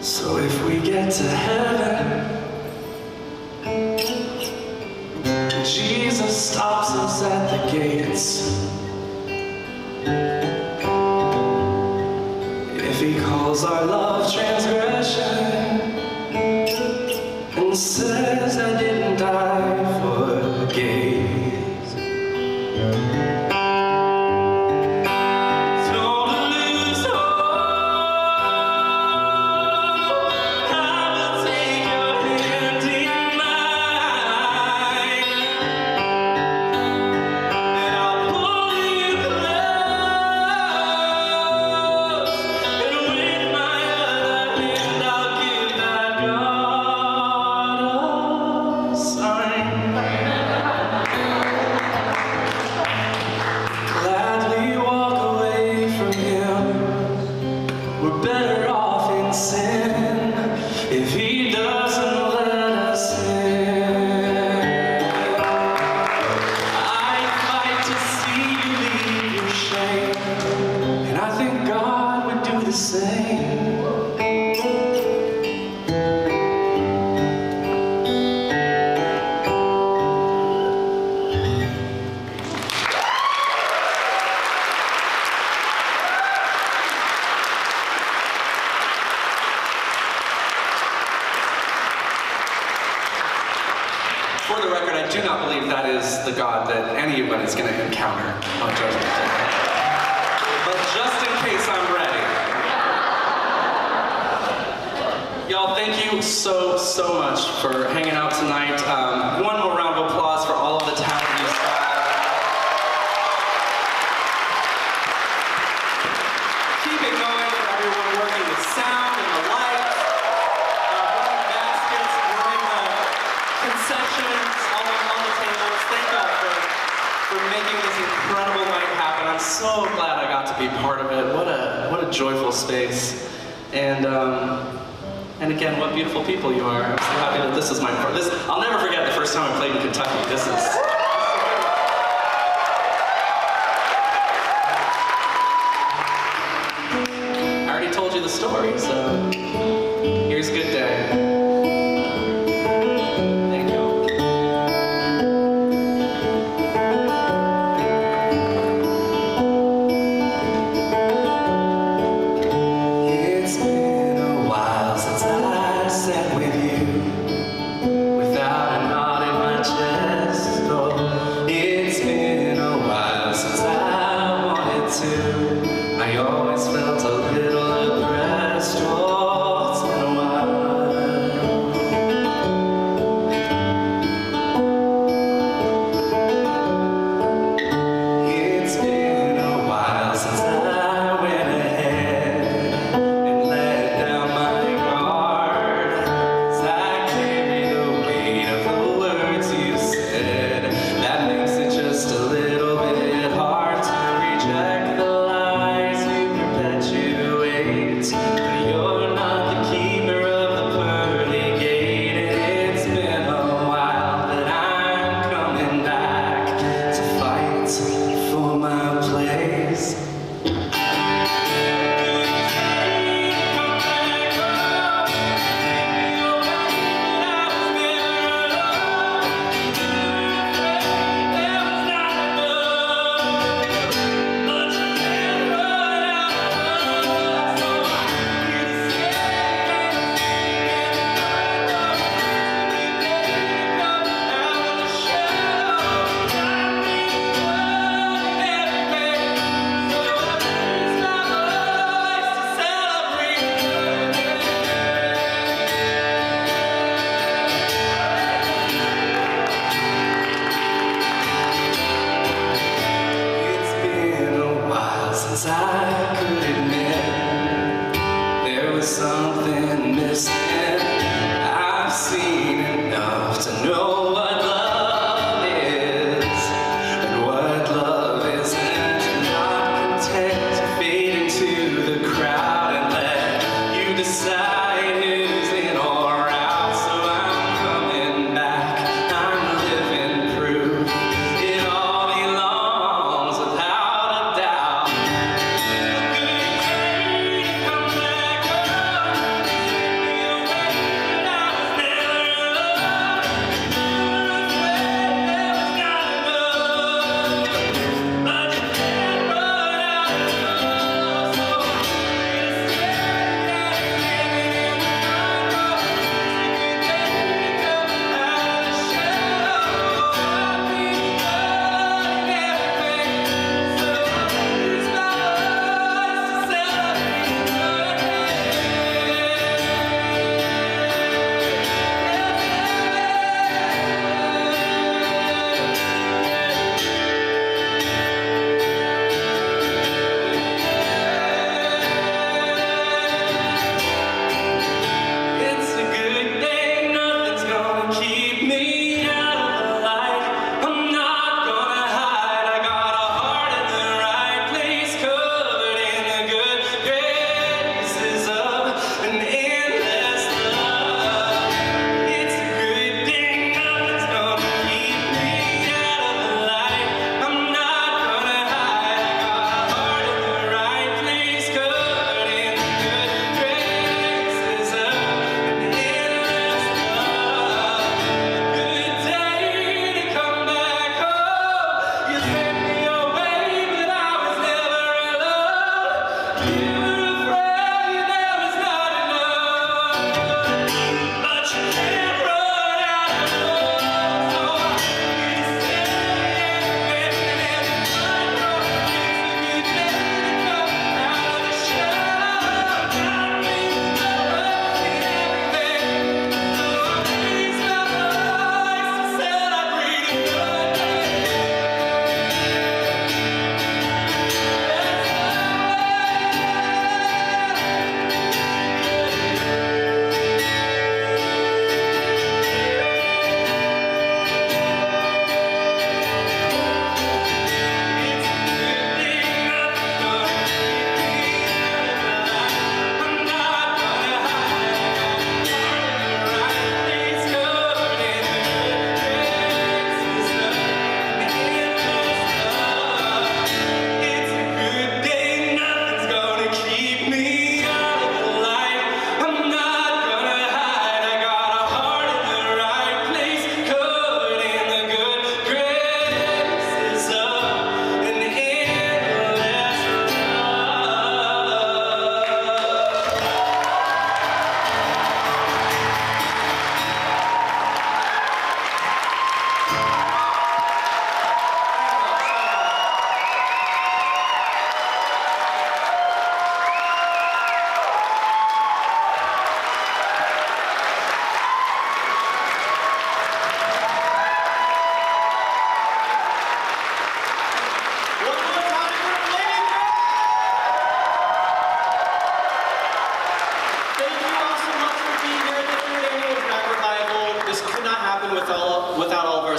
[SPEAKER 19] So if we get to heaven, Jesus stops us at the gates. If he calls our love transgression and says I didn't die for gays. Don't lose hope, I will take your hand in mine. I do not believe that is the God that anyone is going to encounter on Judgment Day. But just in case I'm ready. Y'all, thank you so much for hanging out tonight. One more round of applause for all of the talent you saw. Keep it going for everyone working the sound and the lights, running baskets, running the concessions on the tables. Thank y'all for making this incredible night happen. I'm so glad I got to be part of it. What a joyful space. And again, what beautiful people you are. I'm so happy that this is my part. I'll never forget the first time I played in Kentucky. I already told you the story, so here's a good day. Thank you. It's been a while since I sat with you without a knot in my chest or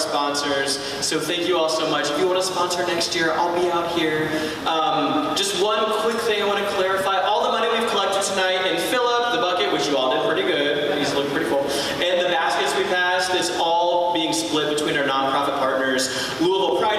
[SPEAKER 3] sponsors. So thank you all so much. If you want to sponsor next year, I'll be out here. Just one quick thing I want to clarify. All the money we've collected tonight and fill up the bucket, which you all did pretty good. These look pretty full. And the baskets we passed is all being split between our nonprofit partners. Louisville Pride